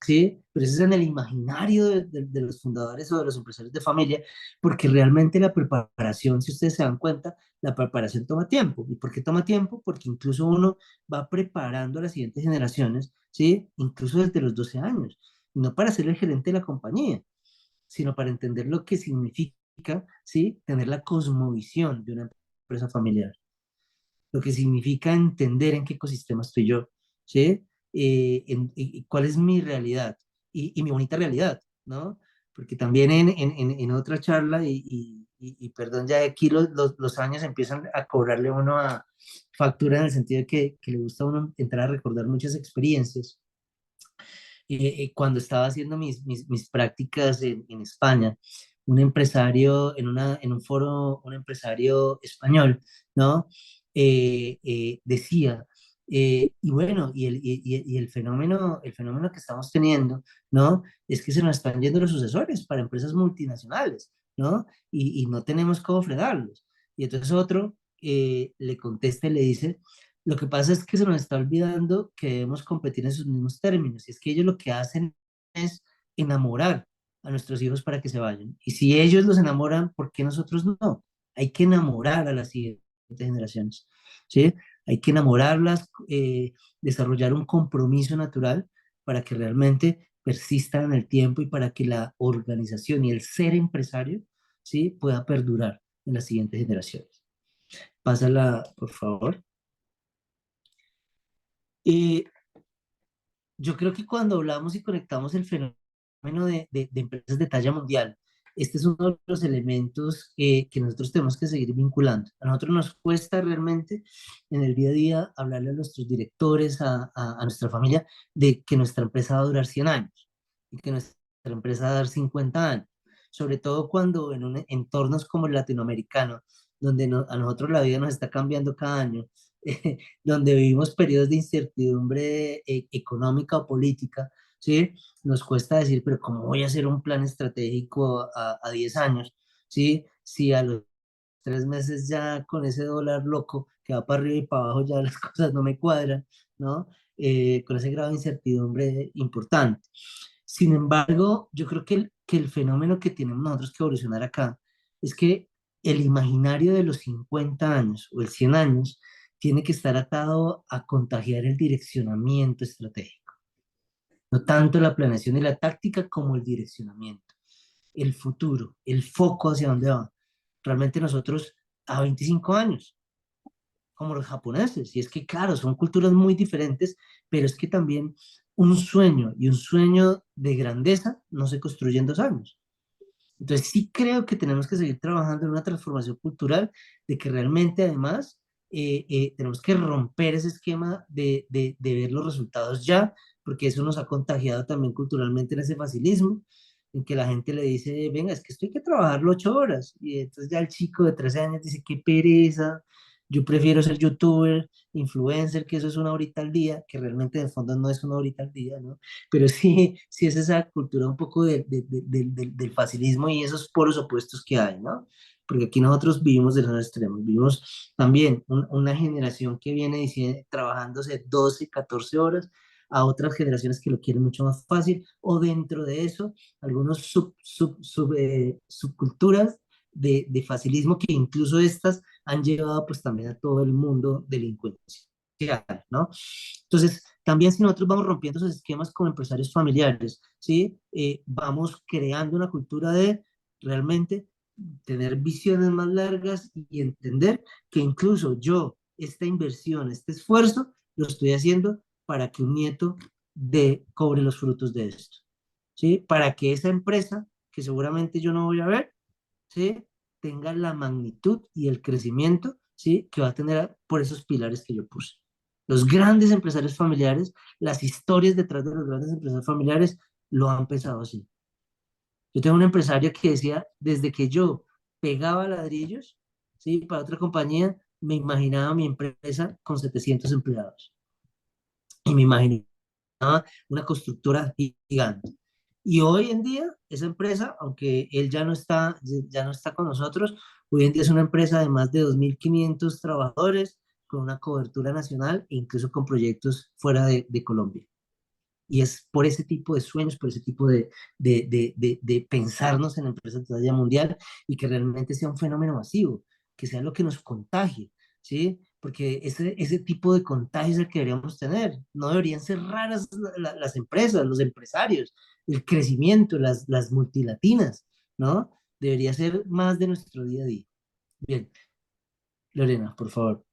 ¿sí? Pero eso es en el imaginario de los fundadores o de los empresarios de familia, porque realmente la preparación, si ustedes se dan cuenta, la preparación toma tiempo. ¿Y por qué toma tiempo? Porque incluso uno va preparando a las siguientes generaciones, ¿sí? Incluso desde los 12 años, no para ser el gerente de la compañía, sino para entender lo que significa, ¿sí? Tener la cosmovisión de una empresa familiar, lo que significa entender en qué ecosistema estoy yo, ¿sí? Y cuál es mi realidad y mi bonita realidad, ¿no? Porque también en otra charla, perdón, ya aquí los años empiezan a cobrarle a uno a factura en el sentido de que le gusta a uno entrar a recordar muchas experiencias. Cuando estaba haciendo mis prácticas en España, un empresario, en un foro, un empresario español, ¿no? Decía, y bueno, y el fenómeno que estamos teniendo, ¿no? Es que se nos están yendo los sucesores para empresas multinacionales, ¿no? Y no tenemos cómo frenarlos. Y entonces otro le contesta y le dice, lo que pasa es que se nos está olvidando que debemos competir en sus mismos términos. Y es que ellos lo que hacen es enamorar a nuestros hijos para que se vayan. Y si ellos los enamoran, ¿por qué nosotros no? Hay que enamorar a las siguientes generaciones, ¿sí? Hay que enamorarlas, desarrollar un compromiso natural para que realmente persistan en el tiempo y para que la organización y el ser empresario, ¿sí? Pueda perdurar en las siguientes generaciones. Pásala, por favor. Y yo creo que cuando hablamos y conectamos el fenómeno de empresas de talla mundial, este es uno de los elementos que nosotros tenemos que seguir vinculando. A nosotros nos cuesta realmente en el día a día hablarle a nuestros directores, a nuestra familia, de que nuestra empresa va a durar 100 años y que nuestra empresa va a dar 50 años. Sobre todo cuando en entornos como el latinoamericano, donde a nosotros la vida nos está cambiando cada año, donde vivimos periodos de incertidumbre económica o política, ¿sí? Nos cuesta decir, pero ¿cómo voy a hacer un plan estratégico a 10 años? ¿Sí? Si a los 3 meses ya con ese dólar loco que va para arriba y para abajo ya las cosas no me cuadran, ¿no? Con ese grado de incertidumbre importante. Sin embargo, yo creo que el fenómeno que tenemos nosotros que evolucionar acá es que el imaginario de los 50 años o el 100 años tiene que estar atado a contagiar el direccionamiento estratégico. No tanto la planeación y la táctica como el direccionamiento, el futuro, el foco hacia dónde va. Realmente nosotros a 25 años, como los japoneses, y es que claro, son culturas muy diferentes, pero es que también un sueño y un sueño de grandeza no se construye en 2 años. Entonces sí creo que tenemos que seguir trabajando en una transformación cultural de que realmente además tenemos que romper ese esquema de ver los resultados ya, porque eso nos ha contagiado también culturalmente en ese facilismo, en que la gente le dice, venga, es que esto hay que trabajarlo 8 horas. Y entonces ya el chico de 13 años dice, qué pereza, yo prefiero ser youtuber, influencer, que eso es una horita al día, que realmente de fondo no es una horita al día, ¿no? Pero sí, sí es esa cultura un poco del facilismo y esos polos opuestos que hay, ¿no? Porque aquí nosotros vivimos de los extremos, vivimos también una generación que viene trabajándose 12, 14 horas, a otras generaciones que lo quieren mucho más fácil, o dentro de eso, algunos subculturas de facilismo que incluso estas han llevado pues también a todo el mundo delincuencial, ¿no? Entonces, también si nosotros vamos rompiendo esos esquemas con empresarios familiares, ¿sí? Vamos creando una cultura de realmente tener visiones más largas y entender que incluso yo, esta inversión, este esfuerzo, lo estoy haciendo para que un nieto cobre los frutos de esto, ¿sí? Para que esa empresa, que seguramente yo no voy a ver, ¿sí? Tenga la magnitud y el crecimiento, ¿sí? Que va a tener por esos pilares que yo puse. Los grandes empresarios familiares, las historias detrás de los grandes empresarios familiares lo han pensado así. Yo tengo un empresario que decía, desde que yo pegaba ladrillos, ¿sí? Para otra compañía, me imaginaba mi empresa con 700 empleados. Y me imaginaba una constructora gigante. Y hoy en día, esa empresa, aunque él ya no está con nosotros, hoy en día es una empresa de más de 2.500 trabajadores, con una cobertura nacional e incluso con proyectos fuera de Colombia. Y es por ese tipo de sueños, por ese tipo de pensarnos en empresas de talla mundial y que realmente sea un fenómeno masivo, que sea lo que nos contagie, ¿sí? Porque ese tipo de contagio es el que deberíamos tener. No deberían ser raras las empresas, los empresarios, el crecimiento, las multilatinas, ¿no? Debería ser más de nuestro día a día. Bien, Lorena, por favor.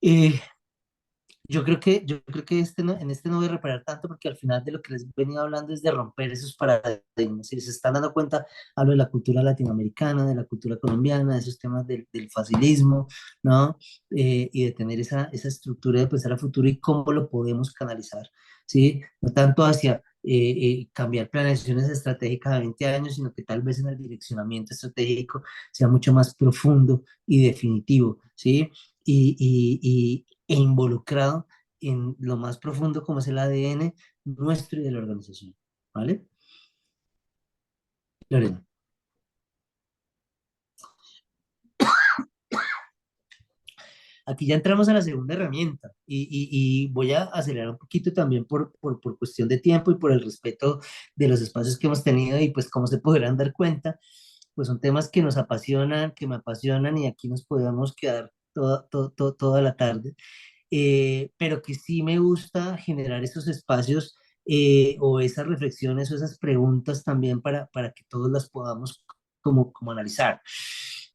Eh, yo creo que en este no voy a reparar tanto porque al final de lo que les he venido hablando es de romper esos paradigmas. Si se están dando cuenta, hablo de la cultura latinoamericana, de la cultura colombiana, de esos temas del facilismo, ¿no? Y de tener esa estructura de pensar a futuro y cómo lo podemos canalizar, ¿sí? No tanto hacia cambiar planeaciones estratégicas a 20 años, sino que tal vez en el direccionamiento estratégico sea mucho más profundo y definitivo, ¿sí? E involucrado en lo más profundo como es el ADN nuestro y de la organización. ¿Vale? Lorena. Aquí ya entramos a la segunda herramienta y voy a acelerar un poquito también por cuestión de tiempo y por el respeto de los espacios que hemos tenido y pues como se podrán dar cuenta, pues son temas que nos apasionan, que me apasionan y aquí nos podemos quedar toda la tarde. Pero que sí me gusta generar esos espacios o esas reflexiones o esas preguntas también para que todos las podamos como analizar.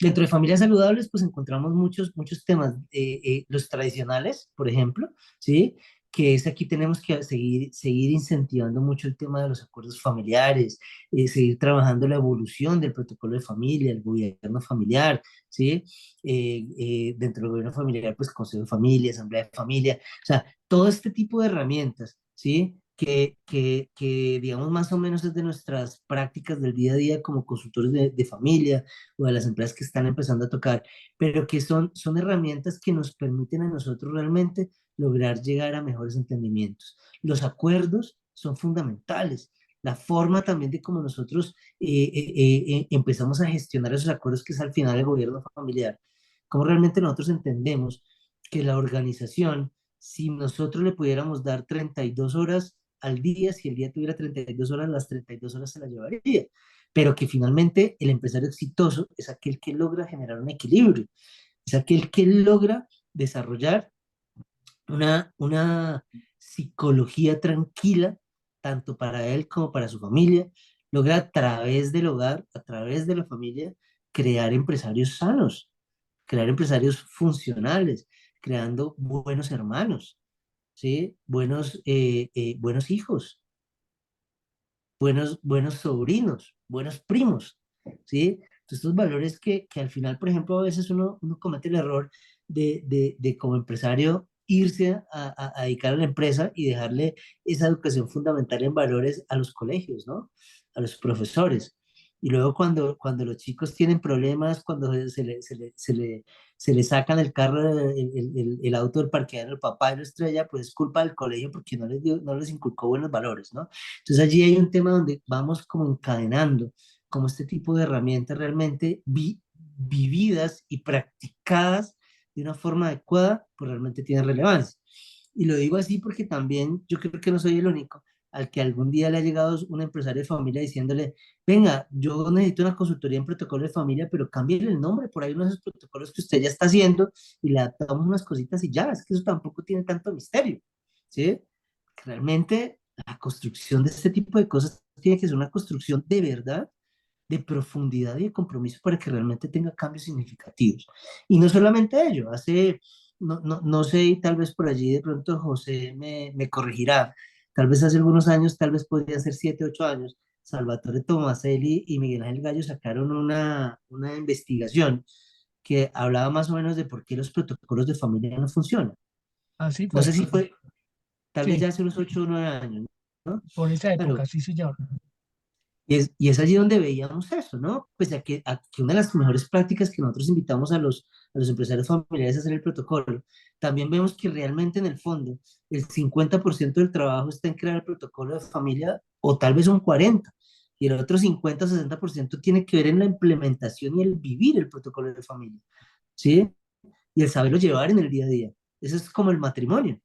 Dentro de familias saludables, pues encontramos muchos temas, los tradicionales, por ejemplo, ¿sí? Que es aquí tenemos que seguir incentivando mucho el tema de los acuerdos familiares, seguir trabajando la evolución del protocolo de familia, el gobierno familiar, ¿sí? Dentro del gobierno familiar, pues consejo de familia, asamblea de familia, o sea, todo este tipo de herramientas, ¿sí? Digamos, más o menos es de nuestras prácticas del día a día como consultores de familia o de las empresas que están empezando a tocar, pero que son herramientas que nos permiten a nosotros realmente lograr llegar a mejores entendimientos. Los acuerdos son fundamentales. La forma también de cómo nosotros empezamos a gestionar esos acuerdos, que es al final el gobierno familiar, cómo realmente nosotros entendemos que la organización, si nosotros le pudiéramos dar 32 horas al día, si el día tuviera 32 horas, las 32 horas se las llevaría, pero que finalmente el empresario exitoso es aquel que logra generar un equilibrio, es aquel que logra desarrollar una psicología tranquila, tanto para él como para su familia, logra a través del hogar, a través de la familia, crear empresarios sanos, crear empresarios funcionales, creando buenos hermanos, ¿sí? Buenos hijos, buenos sobrinos, buenos primos, ¿sí? Entonces, estos valores que al final, por ejemplo, a veces uno comete el error de como empresario irse a dedicar a la empresa y dejarle esa educación fundamental en valores a los colegios, ¿no? A los profesores. Y luego cuando los chicos tienen problemas, cuando se le sacan el carro, el auto del parqueadero, el papá y lo estrella, pues es culpa del colegio porque no les inculcó buenos valores, ¿no? Entonces allí hay un tema donde vamos como encadenando como este tipo de herramientas realmente vividas y practicadas de una forma adecuada, pues realmente tienen relevancia. Y lo digo así porque también yo creo que no soy el único al que algún día le ha llegado un empresario de familia diciéndole, venga, yo necesito una consultoría en protocolo de familia, pero cámbiale el nombre por ahí uno de esos protocolos que usted ya está haciendo y le adaptamos unas cositas y ya, es que eso tampoco tiene tanto misterio, ¿sí? Realmente la construcción de este tipo de cosas tiene que ser una construcción de verdad, de profundidad y de compromiso para que realmente tenga cambios significativos. Y no solamente ello, no sé, y tal vez por allí de pronto José me corregirá, tal vez hace algunos años, tal vez podría ser 7, 8 años, Salvatore Tomaselli y Miguel Ángel Gallo sacaron una investigación que hablaba más o menos de por qué los protocolos de familia no funcionan. Así No fue. sé si fue, tal vez Sí, ya hace unos 8 o 9 años, ¿no? por esa Claro, época, sí, señor. y es allí donde veíamos eso, ¿no? Pues a que una de las mejores prácticas que nosotros invitamos a los empresarios familiares a hacer el protocolo, también vemos que realmente en el fondo el 50% del trabajo está en crear el protocolo de familia o tal vez un 40%, y el otro 50 o 60% tiene que ver en la implementación y el vivir el protocolo de familia, ¿sí? Y el saberlo llevar en el día a día. Eso es como el matrimonio.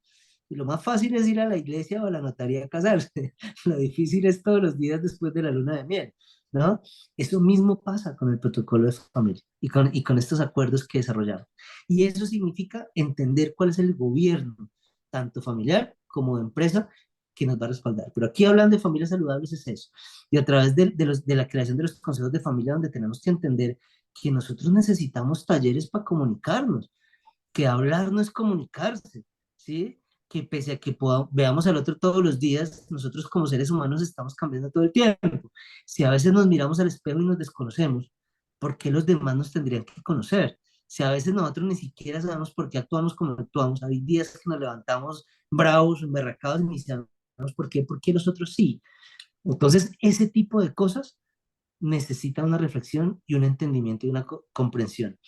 Y lo más fácil es ir a la iglesia o a la notaría a casarse. Lo difícil es todos los días después de la luna de miel, ¿no? Eso mismo pasa con el protocolo de familia y con estos acuerdos que desarrollamos. Y eso significa entender cuál es el gobierno, tanto familiar como de empresa, que nos va a respaldar. Pero aquí hablando de familias saludables es eso. Y a través de la creación de los consejos de familia, donde tenemos que entender que nosotros necesitamos talleres para comunicarnos, que hablar no es comunicarse, ¿sí? Que pese a que veamos al otro todos los días, nosotros como seres humanos estamos cambiando todo el tiempo. Si a veces nos miramos al espejo y nos desconocemos, ¿por qué los demás nos tendrían que conocer? Si a veces nosotros ni siquiera sabemos por qué actuamos como actuamos, hay días que nos levantamos bravos, emberracados y ni sabemos por qué los otros sí. Entonces, ese tipo de cosas necesita una reflexión y un entendimiento y una comprensión.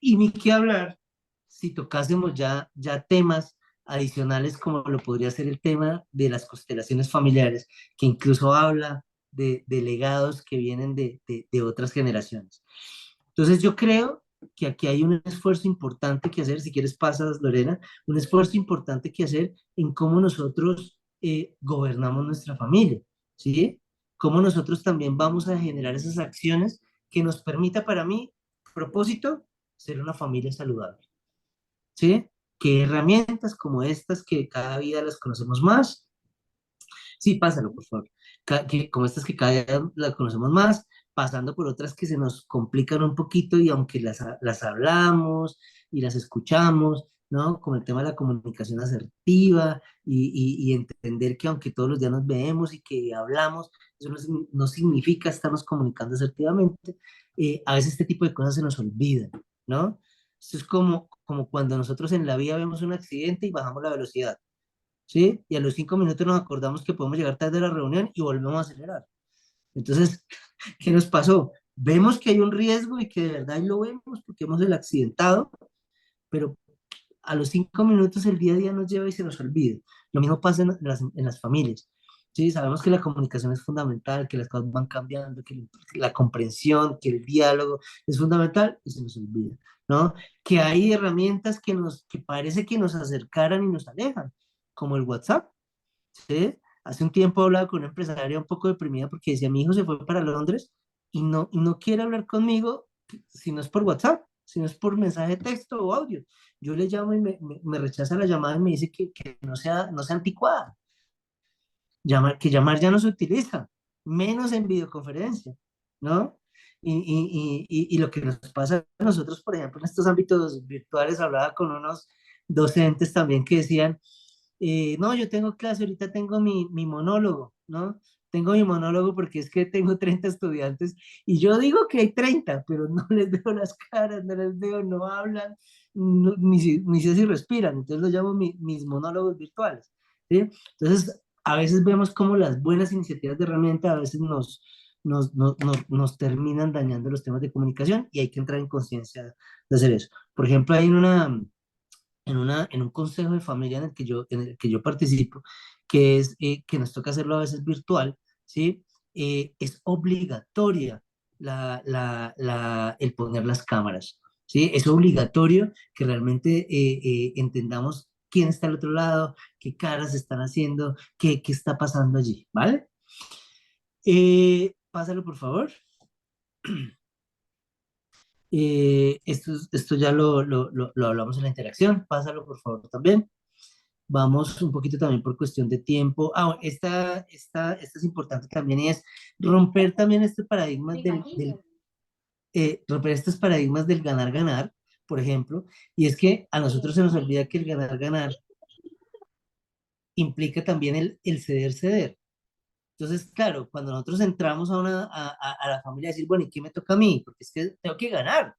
Y ni qué hablar si tocásemos ya temas adicionales como lo podría ser el tema de las constelaciones familiares, que incluso habla de legados que vienen de otras generaciones. Entonces yo creo que aquí hay un esfuerzo importante que hacer, si quieres pasas Lorena, un esfuerzo importante que hacer en cómo nosotros gobernamos nuestra familia, ¿sí? Cómo nosotros también vamos a generar esas acciones que nos permita para mí, propósito, ser una familia saludable, ¿sí? ¿Qué herramientas como estas que cada día las conocemos más? Sí, pásalo, por favor. Como estas que cada día las conocemos más, pasando por otras que se nos complican un poquito y aunque las hablamos y las escuchamos, ¿no? Como el tema de la comunicación asertiva y entender que aunque todos los días nos vemos y que hablamos, eso no significa estarnos comunicando asertivamente. A veces este tipo de cosas se nos olvidan, ¿no? Esto es como cuando nosotros en la vía vemos un accidente y bajamos la velocidad. ¿Sí? Y a los 5 minutos nos acordamos que podemos llegar tarde a la reunión y volvemos a acelerar. Entonces, ¿qué nos pasó? Vemos que hay un riesgo y que de verdad lo vemos porque hemos el accidentado, pero a los 5 minutos el día a día nos lleva y se nos olvida. Lo mismo pasa en las familias. Sí, sabemos que la comunicación es fundamental, que las cosas van cambiando, que la comprensión, que el diálogo es fundamental y se nos olvida, ¿no? Que hay herramientas que parece que nos acercaran y nos alejan, como el WhatsApp, ¿sí? Hace un tiempo hablaba con una empresaria un poco deprimida porque decía, mi hijo se fue para Londres y no quiere hablar conmigo si no es por WhatsApp, si no es por mensaje de texto o audio. Yo le llamo y me rechaza la llamada y me dice que no sea anticuada, que llamar ya no se utiliza, menos en videoconferencia, ¿no? Y lo que nos pasa a nosotros, por ejemplo, en estos ámbitos virtuales, hablaba con unos docentes también que decían, no, yo tengo clase, ahorita tengo mi monólogo, ¿no? Tengo mi monólogo porque es que tengo 30 estudiantes y yo digo que hay 30 pero no les veo las caras, no les veo, no hablan, ni sé si respiran, entonces los llamo mis monólogos virtuales, ¿sí? Entonces, a veces vemos como las buenas iniciativas de herramienta a veces nos terminan dañando los temas de comunicación y hay que entrar en conciencia de hacer eso. Por ejemplo, en un consejo de familia en el que yo participo, que es que nos toca hacerlo a veces virtual, ¿sí? Es obligatoria el poner las cámaras, ¿sí? Es obligatorio que realmente entendamos quién está al otro lado, qué caras están haciendo, qué está pasando allí, ¿vale? Pásalo, por favor. Esto ya lo hablamos en la interacción. Pásalo, por favor, también. Vamos un poquito también por cuestión de tiempo. Ah, bueno, esta es importante también y es romper también este paradigma romper estos paradigmas del ganar-ganar, por ejemplo, y es que a nosotros se nos olvida que el ganar-ganar implica también el ceder-ceder. Entonces, claro, cuando nosotros entramos a la familia a decir, bueno, ¿y qué me toca a mí? Porque es que tengo que ganar,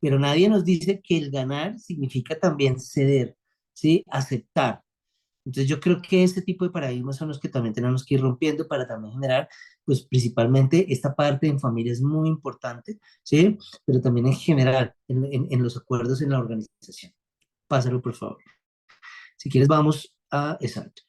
pero nadie nos dice que el ganar significa también ceder, ¿sí? Aceptar. Entonces yo creo que este tipo de paradigmas son los que también tenemos que ir rompiendo para también generar pues principalmente esta parte en familia es muy importante, ¿sí? Pero también en general, en los acuerdos en la organización. Pásalo, por favor. Si quieres, vamos a... Exacto.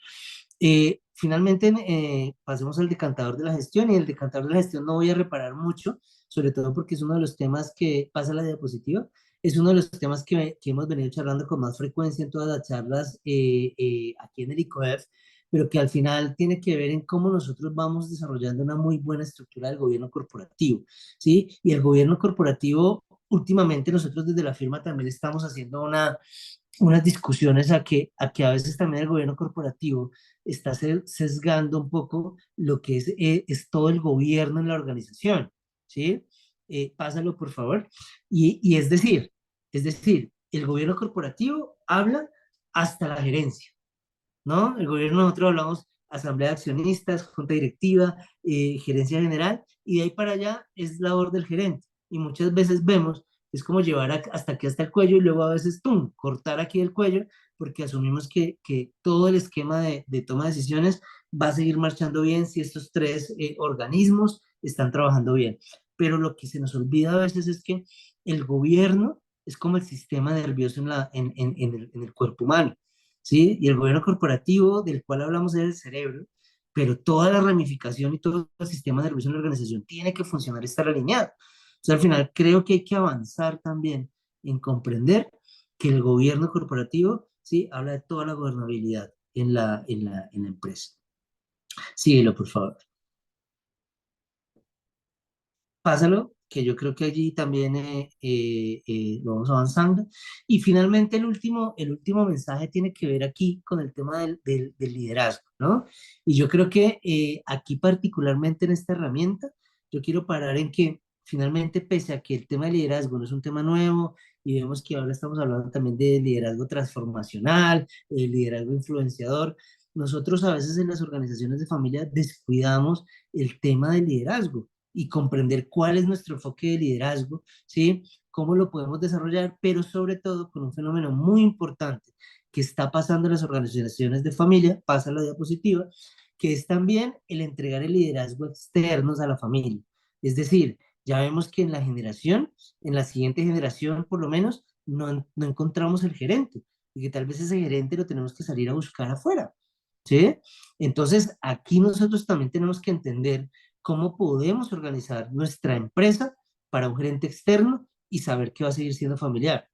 Finalmente, pasemos al decantador de la gestión, y el decantador de la gestión no voy a reparar mucho, sobre todo porque es uno de los temas que pasa a la diapositiva, es uno de los temas que hemos venido charlando con más frecuencia en todas las charlas aquí en el ICOEF, pero que al final tiene que ver en cómo nosotros vamos desarrollando una muy buena estructura del gobierno corporativo, ¿sí? Y el gobierno corporativo, últimamente nosotros desde la firma también estamos haciendo unas discusiones a que a veces también el gobierno corporativo está sesgando un poco lo que es todo el gobierno en la organización, ¿sí? Pásalo, por favor. Y es decir, el gobierno corporativo habla hasta la gerencia, ¿no? El gobierno, nosotros hablamos asamblea de accionistas, junta directiva, gerencia general, y de ahí para allá es labor del gerente. Y muchas veces vemos, es como llevar hasta aquí, hasta el cuello, y luego a veces, ¡tum!, cortar aquí el cuello, porque asumimos que todo el esquema de toma de decisiones va a seguir marchando bien si estos tres organismos están trabajando bien. Pero lo que se nos olvida a veces es que el gobierno es como el sistema nervioso en el cuerpo humano. ¿Sí? Y el gobierno corporativo, del cual hablamos, es el cerebro, pero toda la ramificación y todo el sistema nervioso en la organización tiene que funcionar y estar alineado. O sea, al final creo que hay que avanzar también en comprender que el gobierno corporativo, ¿sí?, habla de toda la gobernabilidad en la empresa. Síguelo, por favor. Pásalo, que yo creo que allí también lo vamos avanzando. Y finalmente el último mensaje tiene que ver aquí con el tema del liderazgo, ¿no? Y yo creo que aquí particularmente en esta herramienta, yo quiero parar en que finalmente, pese a que el tema de liderazgo no es un tema nuevo, y vemos que ahora estamos hablando también de liderazgo transformacional, liderazgo influenciador, nosotros a veces en las organizaciones de familia descuidamos el tema del liderazgo y comprender cuál es nuestro enfoque de liderazgo, ¿sí? Cómo lo podemos desarrollar, pero sobre todo con un fenómeno muy importante que está pasando en las organizaciones de familia, pasa la diapositiva, que es también el entregar el liderazgo externos a la familia. Es decir, ya vemos que en la siguiente generación por lo menos, no encontramos el gerente, y que tal vez ese gerente lo tenemos que salir a buscar afuera, ¿sí? Entonces, aquí nosotros también tenemos que entender cómo podemos organizar nuestra empresa para un gerente externo y saber que va a seguir siendo familiar.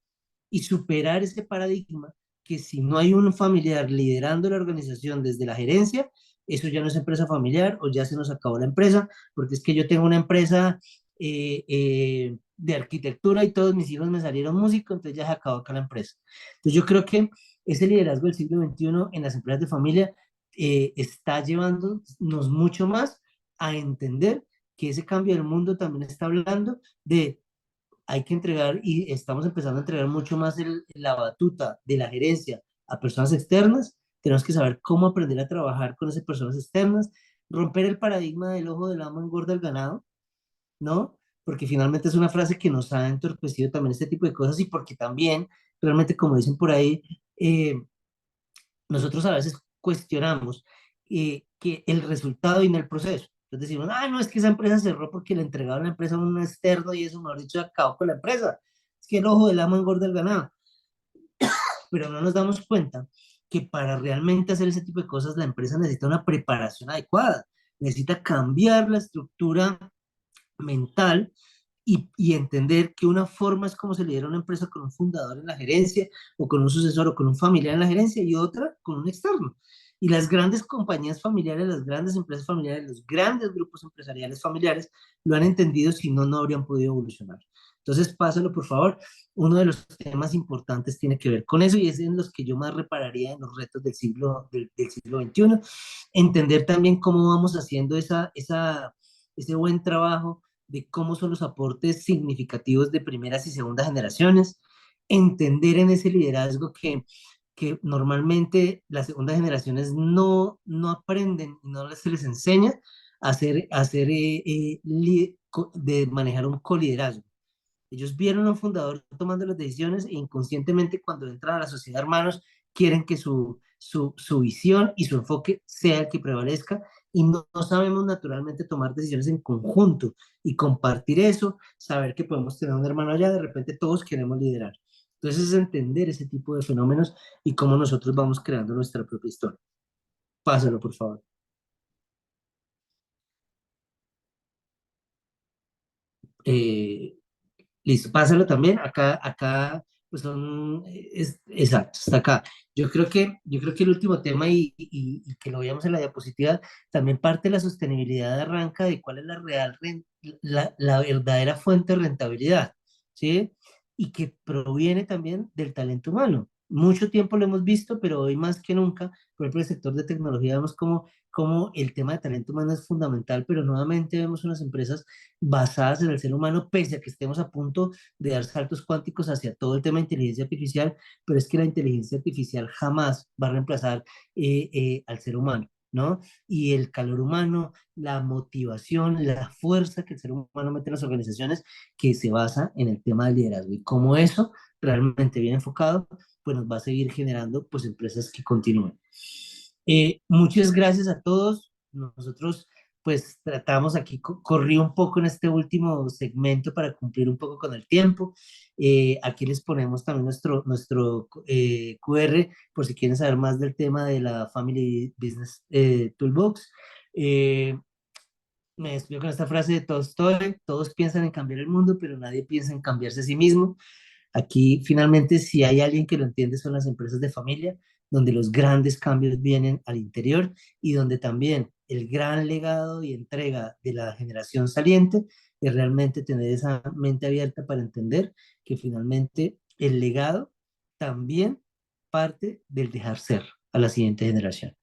Y superar ese paradigma que si no hay un familiar liderando la organización desde la gerencia, eso ya no es empresa familiar o ya se nos acabó la empresa, porque es que yo tengo una empresa de arquitectura y todos mis hijos me salieron músicos, entonces ya se acabó acá la empresa. Entonces yo creo que ese liderazgo del siglo XXI en las empresas de familia está llevándonos mucho más a entender que ese cambio del mundo también está hablando de hay que entregar, y estamos empezando a entregar mucho más la batuta de la gerencia a personas externas. Tenemos que saber cómo aprender a trabajar con esas personas externas, romper el paradigma del ojo del amo engorda el ganado, ¿no? Porque finalmente es una frase que nos ha entorpecido también este tipo de cosas, y porque también, realmente, como dicen por ahí, eh, nosotros a veces cuestionamos que el resultado y no el proceso. Entonces decimos, ah, no, es que esa empresa cerró porque le entregaron la empresa a un externo y eso, mejor dicho, acabó con la empresa. Es que el ojo del amo engorda el ganado. Pero no nos damos cuenta que para realmente hacer ese tipo de cosas la empresa necesita una preparación adecuada, necesita cambiar la estructura mental y entender que una forma es como se lidera una empresa con un fundador en la gerencia, o con un sucesor, o con un familiar en la gerencia, y otra con un externo. Y las grandes compañías familiares, las grandes empresas familiares, los grandes grupos empresariales familiares lo han entendido, si no, no habrían podido evolucionar. Entonces, pásalo, por favor. Uno de los temas importantes tiene que ver con eso, y es en los que yo más repararía en los retos del siglo XXI. Entender también cómo vamos haciendo ese buen trabajo de cómo son los aportes significativos de primeras y segundas generaciones, entender en ese liderazgo que normalmente las segundas generaciones no aprenden y no se les enseña de manejar un coliderazgo. Ellos vieron a un fundador tomando las decisiones, e inconscientemente, cuando entran a la sociedad hermanos, quieren que su visión y su enfoque sea el que prevalezca, y no sabemos naturalmente tomar decisiones en conjunto y compartir eso, saber que podemos tener un hermano allá, de repente todos queremos liderar. Entonces es entender ese tipo de fenómenos y cómo nosotros vamos creando nuestra propia historia. Pásalo, por favor. Eh, Listo, pásalo también. Acá, pues son, exacto, está acá. Yo creo que el último tema y que lo veíamos en la diapositiva, también parte de la sostenibilidad arranca de cuál es la real, la verdadera fuente de rentabilidad, ¿sí? Y que proviene también del talento humano. Mucho tiempo lo hemos visto, pero hoy más que nunca, por ejemplo, el sector de tecnología, vemos como el tema de talento humano es fundamental, pero nuevamente vemos unas empresas basadas en el ser humano, pese a que estemos a punto de dar saltos cuánticos hacia todo el tema de inteligencia artificial, pero es que la inteligencia artificial jamás va a reemplazar al ser humano, ¿no? Y el calor humano, la motivación, la fuerza que el ser humano mete en las organizaciones, que se basa en el tema del liderazgo. Y como eso realmente bien enfocado, pues nos va a seguir generando pues empresas que continúen. Muchas gracias a todos. Nosotros pues tratamos aquí, corrí un poco en este último segmento para cumplir un poco con el tiempo. Aquí les ponemos también nuestro QR por si quieren saber más del tema de la Family Business Toolbox. Eh, Me despido con esta frase de Tolstoy: todos piensan en cambiar el mundo, pero nadie piensa en cambiarse a sí mismo. Aquí finalmente, si hay alguien que lo entiende, son las empresas de familia, donde los grandes cambios vienen al interior y donde también el gran legado y entrega de la generación saliente es realmente tener esa mente abierta para entender que finalmente el legado también parte del dejar ser a la siguiente generación.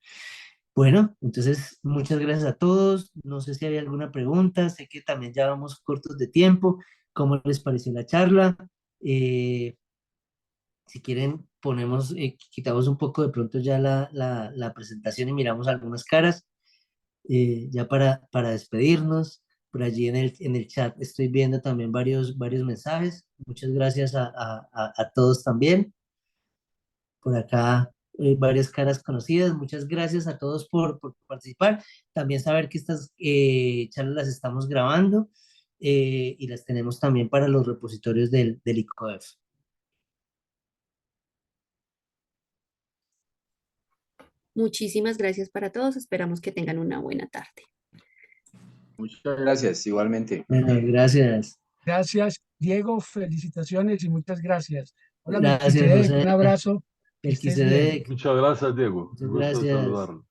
Bueno, entonces muchas gracias a todos. No sé si hay alguna pregunta. Sé que también ya vamos cortos de tiempo. ¿Cómo les pareció la charla? Eh, si quieren, quitamos un poco de pronto ya la presentación y miramos algunas caras, ya para despedirnos. Por allí en el chat estoy viendo también varios mensajes. Muchas gracias a todos también. Por acá varias caras conocidas. Muchas gracias a todos por participar. También saber que estas charlas las estamos grabando y las tenemos también para los repositorios del ICOEF. Muchísimas gracias para todos. Esperamos que tengan una buena tarde. Muchas gracias, igualmente. Bueno, gracias. Gracias, Diego, felicitaciones y muchas gracias. Hola, Gracias, Melquisedec, José. un abrazo, que estés bien. Melquisedec. Muchas gracias, Diego. Muchas Un gusto de gracias. saludarlo.